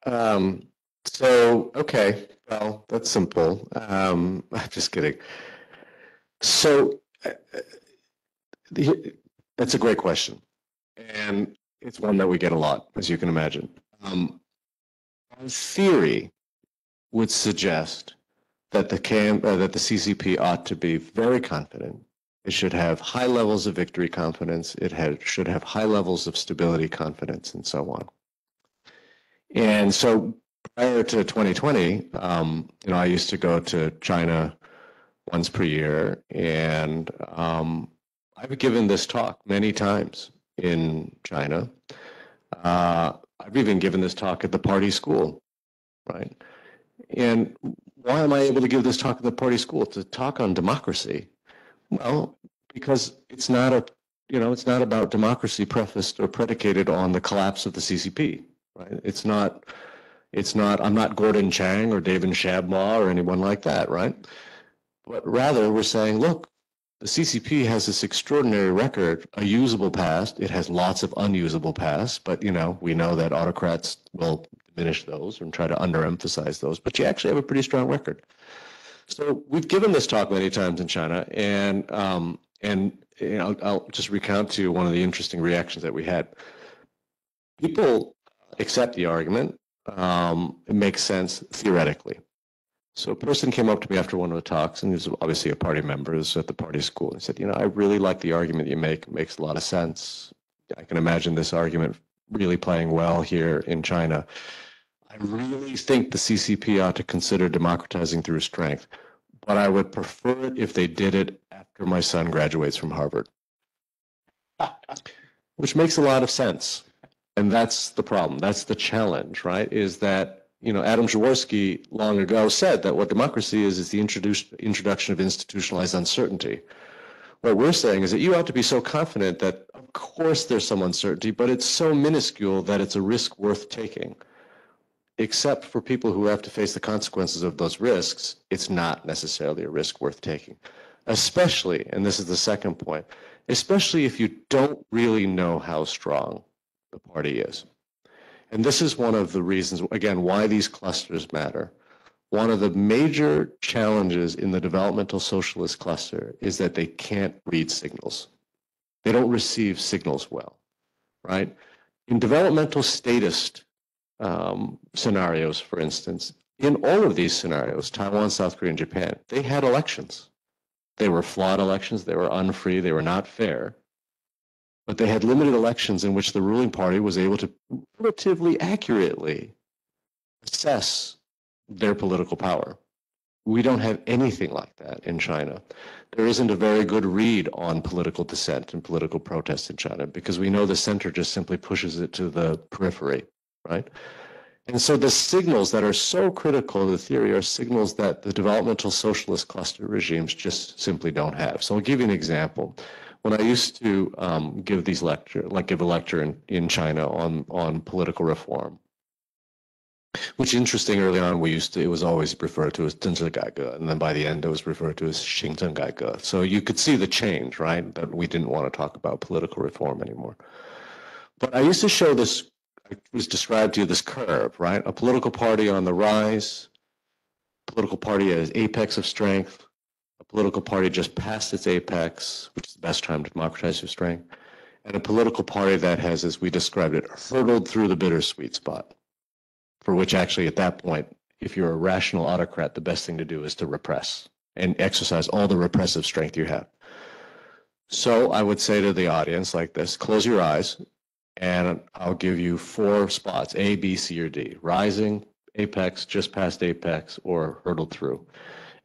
Okay, well, that's simple. I'm just kidding. So that's a great question. And it's one that we get a lot, as you can imagine. Our theory would suggest that the CCP ought to be very confident. It should have high levels of victory confidence. It should have high levels of stability confidence, and so on. And so prior to 2020, I used to go to China once per year, and I've given this talk many times in China. I've even given this talk at the party school, right? And why am I able to give this talk at the party school? To talk on democracy. Well, because it's not about democracy prefaced or predicated on the collapse of the CCP, right? It's not, I'm not Gordon Chang or David Shabma or anyone like that, right? But rather we're saying, look, the CCP has this extraordinary record, a usable past. It has lots of unusable past, but we know that autocrats will diminish those and try to underemphasize those, but you actually have a pretty strong record. So we've given this talk many times in China, and I'll just recount to you one of the interesting reactions that we had. People accept the argument. It makes sense theoretically. So a person came up to me after one of the talks, and he was obviously a party member, he was at the party school, and he said, I really like the argument you make. It makes a lot of sense. I can imagine this argument really playing well here in China. I really think the CCP ought to consider democratizing through strength, but I would prefer it if they did it after my son graduates from Harvard. Which makes a lot of sense. And that's the problem. That's the challenge, right? Is that, Adam Jaworski long ago said that what democracy is the introduction of institutionalized uncertainty. What we're saying is that you ought to be so confident that, of course, there's some uncertainty, but it's so minuscule that it's a risk worth taking. Except for people who have to face the consequences of those risks, it's not necessarily a risk worth taking. Especially, and this is the second point, especially if you don't really know how strong the party is. And this is one of the reasons, again, why these clusters matter. One of the major challenges in the developmental socialist cluster is that they can't read signals. They don't receive signals well, right? In developmental statist scenarios, for instance, in all of these scenarios, Taiwan, South Korea, and Japan, they had elections. They were flawed elections, they were unfree, they were not fair. But they had limited elections in which the ruling party was able to relatively accurately assess their political power. We don't have anything like that in China. There isn't a very good read on political dissent and political protest in China because we know the center just simply pushes it to the periphery, right? And so the signals that are so critical to the theory are signals that the developmental socialist cluster regimes just simply don't have. So I'll give you an example. When I used to give a lecture in China on political reform, which interesting, early on it was always referred to as 政治改革, and then by the end it was referred to as 行政改革. So you could see the change, right? That we didn't want to talk about political reform anymore. But I used to show this, I was described to you this curve, right? A political party on the rise, political party at its apex of strength, a political party just past its apex, which is the best time to democratize your strength, and a political party that has, as we described it, hurtled through the bittersweet spot, for which actually at that point, if you're a rational autocrat, the best thing to do is to repress and exercise all the repressive strength you have. So I would say to the audience like this, close your eyes, and I'll give you 4 spots, A, B, C, or D, rising, apex, just past apex, or hurtled through.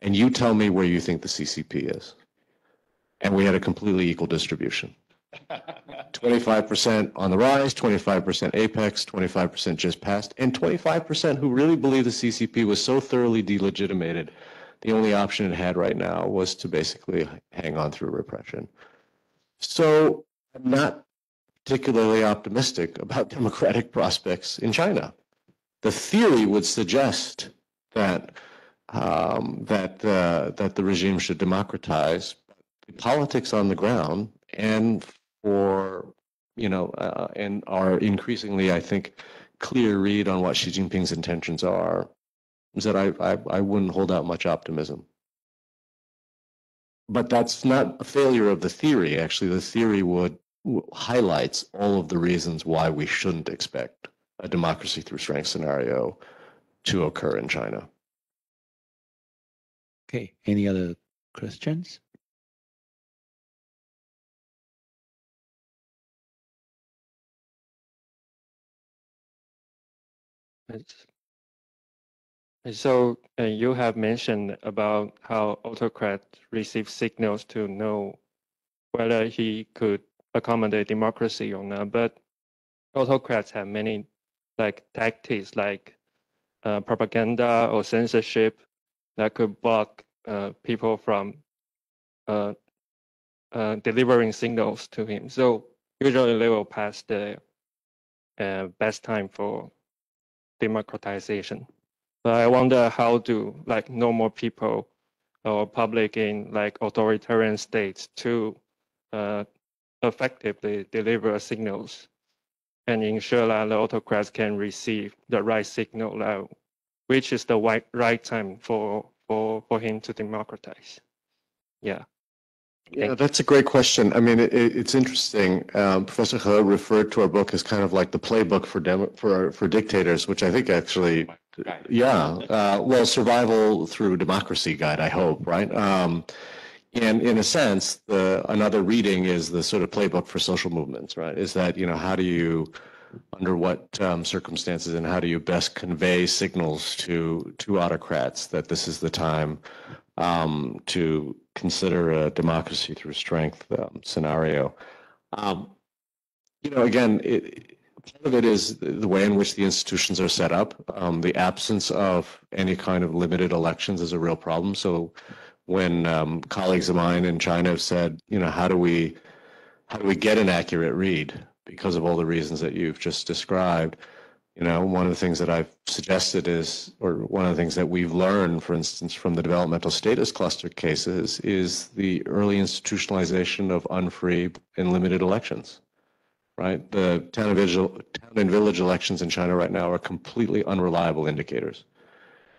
And you tell me where you think the CCP is. and we had a completely equal distribution. 25% on the rise, 25% apex, 25% just passed, and 25% who really believed the CCP was so thoroughly delegitimated, the only option it had right now was to basically hang on through repression. So I'm not particularly optimistic about democratic prospects in China. The theory would suggest that that the regime should democratize. The politics on the ground and and our increasingly, I think, clear read on what Xi Jinping's intentions are, is that I wouldn't hold out much optimism. But that's not a failure of the theory. Actually, the theory highlights all of the reasons why we shouldn't expect a democracy through strength scenario to occur in China. Okay, any other questions? So you have mentioned about how autocrats receive signals to know whether he could accommodate democracy or not. But autocrats have many tactics like propaganda or censorship that could block people from delivering signals to him. So usually they will pass the best time for democratization. But I wonder how do normal people or public in authoritarian states to effectively deliver signals and ensure that the autocrats can receive the right signal, which is the right time for him to democratize. Yeah. Yeah, that's a great question. I mean, it's interesting. Professor He referred to our book as kind of like the playbook for dictators, which I think actually, yeah, well, survival through democracy guide, I hope, right? And in a sense, another reading is the sort of playbook for social movements, right? Is that, how do you, under what circumstances, and how do you best convey signals to autocrats that this is the time to consider a democracy through strength scenario. Again, part of it is the way in which the institutions are set up. The absence of any kind of limited elections is a real problem. So when colleagues of mine in China have said, how do we get an accurate read because of all the reasons that you've just described? One of the things that I've suggested or one of the things that we've learned, for instance, from the developmental status cluster cases, is the early institutionalization of unfree and limited elections, right? The town and village elections in China right now are completely unreliable indicators.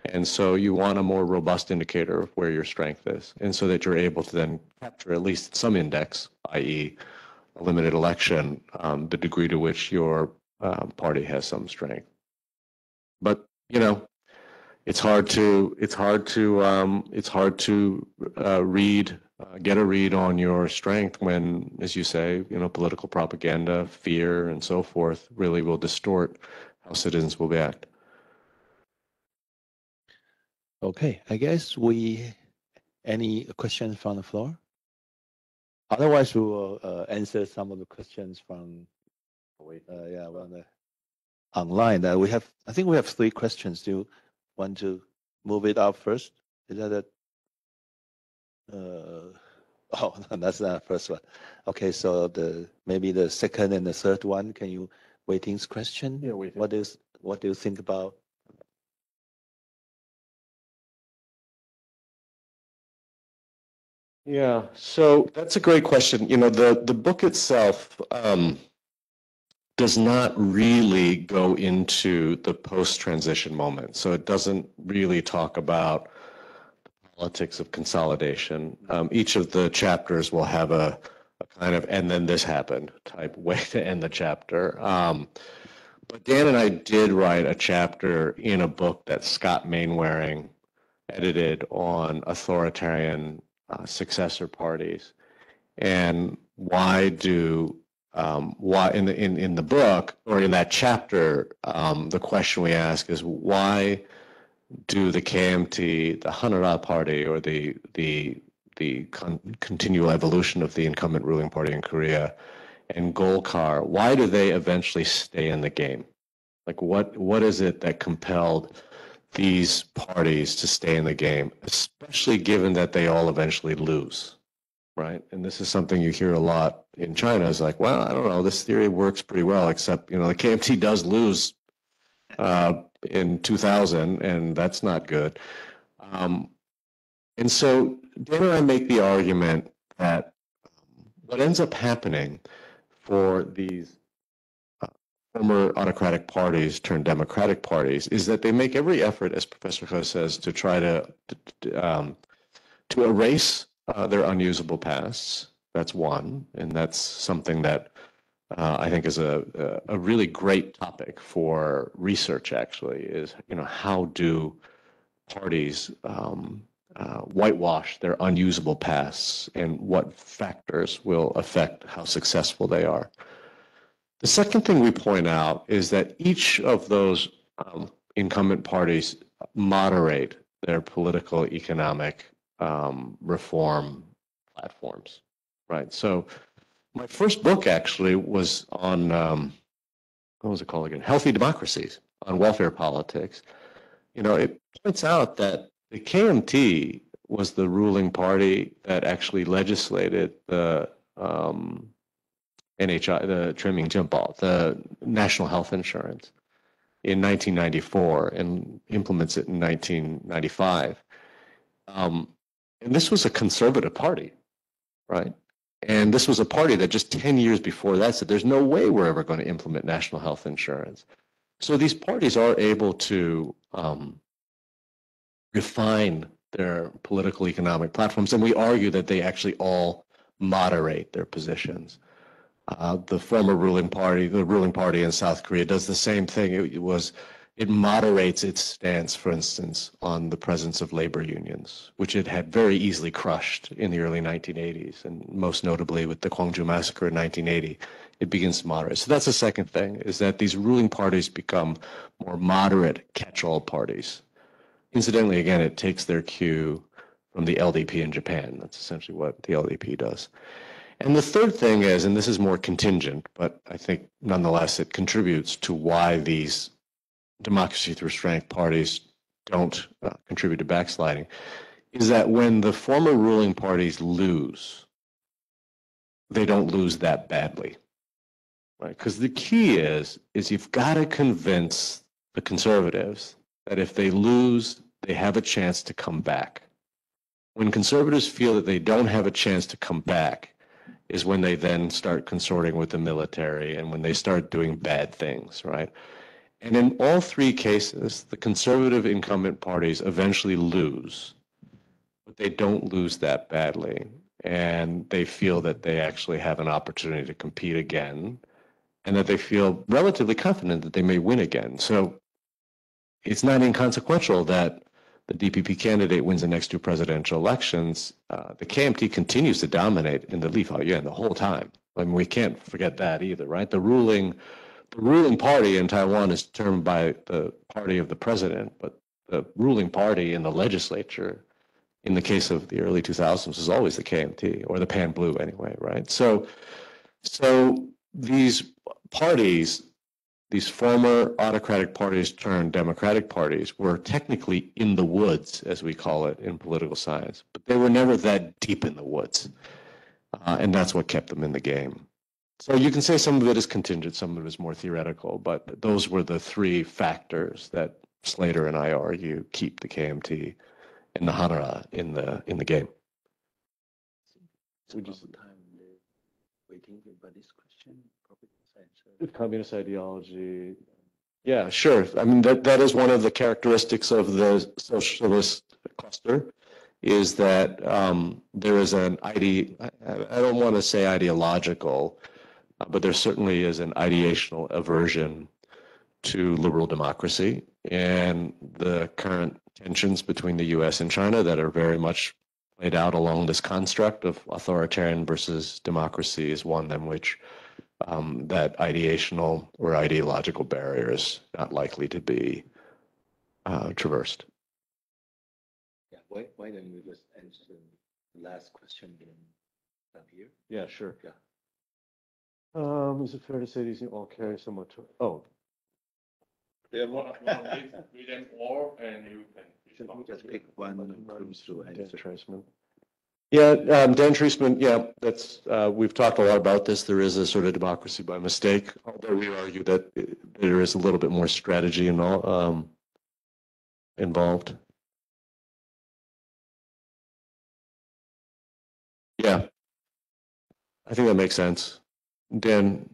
And so you want a more robust indicator of where your strength is, and so that you're able to then capture at least some index, i.e. a limited election, the degree to which your party has some strength. But it's hard to get a read on your strength when, as you say, political propaganda, fear, and so forth really will distort how citizens will react. Okay, I guess any questions from the floor? Otherwise, we will answer some of the questions from online. I think we have 3 questions. Do you want to move it up first? Is that it? Oh, that's not the first one. Okay, so maybe the second and the third one. Can you Waiting's question? Yeah, Waiting. What do you think about? Yeah, so that's a great question. The book itself does not really go into the post-transition moment. So it doesn't really talk about the politics of consolidation. Each of the chapters will have a kind of, and then this happened type way to end the chapter. But Dan and I did write a chapter in a book that Scott Mainwaring edited on authoritarian successor parties, and why in the book, or in that chapter, the question we ask is, why do the KMT, the Hanara party, or the the continual evolution of the incumbent ruling party in Korea, and Golkar, why do they eventually stay in the game? Like what is it that compelled these parties to stay in the game, especially given that they all eventually lose, right? And this is something you hear a lot in China. It's like, well, I don't know, this theory works pretty well, except, the KMT does lose in 2000, and that's not good. And so Dan and I make the argument that what ends up happening for these former autocratic parties turned democratic parties is that they make every effort, as Professor He says, to try to erase their unusable pasts. That's one, and that's something that I think is a really great topic for research. Actually, is how do parties whitewash their unusable pasts, and what factors will affect how successful they are. The second thing we point out is that each of those incumbent parties moderate their political economic reform platforms, right? So my first book actually was on, what was it called again? Healthy Democracies, on welfare politics. It points out that the KMT was the ruling party that actually legislated the NHI, the Trimming Jimbao, the National Health Insurance, in 1994 and implements it in 1995. And this was a conservative party, right? And this was a party that just 10 years before that said, there's no way we're ever going to implement national health insurance. So these parties are able to refine their political economic platforms, and we argue that they actually all moderate their positions. The former ruling party, the ruling party in South Korea, does the same thing. It moderates its stance, for instance, on the presence of labor unions, which it had very easily crushed in the early 1980s, and most notably with the Gwangju massacre in 1980, it begins to moderate. So that's the second thing, is that these ruling parties become more moderate catch-all parties. Incidentally, again, it takes their cue from the LDP in Japan. That's essentially what the LDP does. And the third thing is, and this is more contingent, but I think nonetheless it contributes to why these democracy through strength parties don't contribute to backsliding, is that when the former ruling parties lose, they don't lose that badly, right? Because the key is you've got to convince the conservatives that if they lose, they have a chance to come back. When conservatives feel that they don't have a chance to come back, is when they then start consorting with the military and when they start doing bad things, right? And in all three cases, the conservative incumbent parties eventually lose, but they don't lose that badly. And they feel that they actually have an opportunity to compete again, and that they feel relatively confident that they may win again. So it's not inconsequential that the DPP candidate wins the next two presidential elections. The KMT continues to dominate in the Li-Fa-Yuan the whole time. I mean, we can't forget that either, right? The ruling party in Taiwan is determined by the party of the president, but the ruling party in the legislature, in the case of the early 2000s, is always the KMT, or the Pan Blue anyway, right? So these parties, these former autocratic parties turned democratic parties, were technically in the woods, as we call it in political science, but they were never that deep in the woods. And that's what kept them in the game. So you can say some of it is contingent, some of it is more theoretical, but those were the three factors that Slater and I argue keep the KMT and the Hanara in the game. So just time waiting for this question. Communist ideology. Yeah, sure. I mean, that is one of the characteristics of the socialist cluster, is that there is an I don't want to say ideological, but there certainly is an ideational aversion to liberal democracy, and the current tensions between the US and China that are very much played out along this construct of authoritarian versus democracy is one in which that ideational or ideological barrier is not likely to be traversed. Yeah, why don't you just answer last question up here. Yeah, sure. Yeah. Is it fair to say these all carry somewhat to, oh. Yeah, read them all and you can. Should we just pick one to answer? Treisman. Yeah, Dan Treisman, yeah, that's, we've talked a lot about this. There is a sort of democracy by mistake, although we argue that there is a little bit more strategy and all, involved. Yeah, I think that makes sense. Dan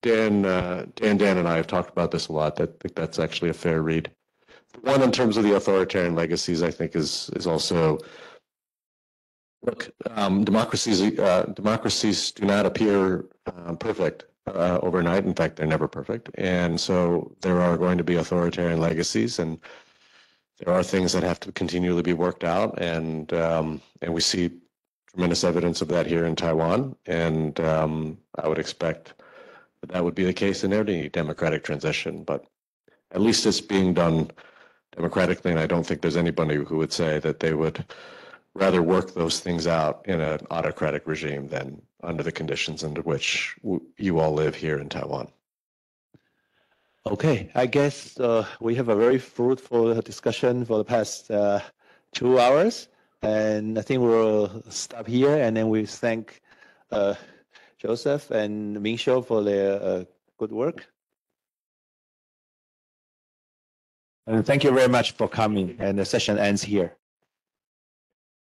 and I have talked about this a lot. I think that's actually a fair read. The one in terms of the authoritarian legacies, I think is also, look, democracies do not appear perfect overnight. In fact, they're never perfect. And so there are going to be authoritarian legacies, and there are things that have to continually be worked out. And we see tremendous evidence of that here in Taiwan. And I would expect that would be the case in any democratic transition. But at least it's being done democratically, and I don't think there's anybody who would say that they would rather work those things out in an autocratic regime than under the conditions under which you all live here in Taiwan. Okay, I guess we have a very fruitful discussion for the past 2 hours, and I think we'll stop here, and then we thank Joesph and Ming-Shou for their good work. And thank you very much for coming, and the session ends here.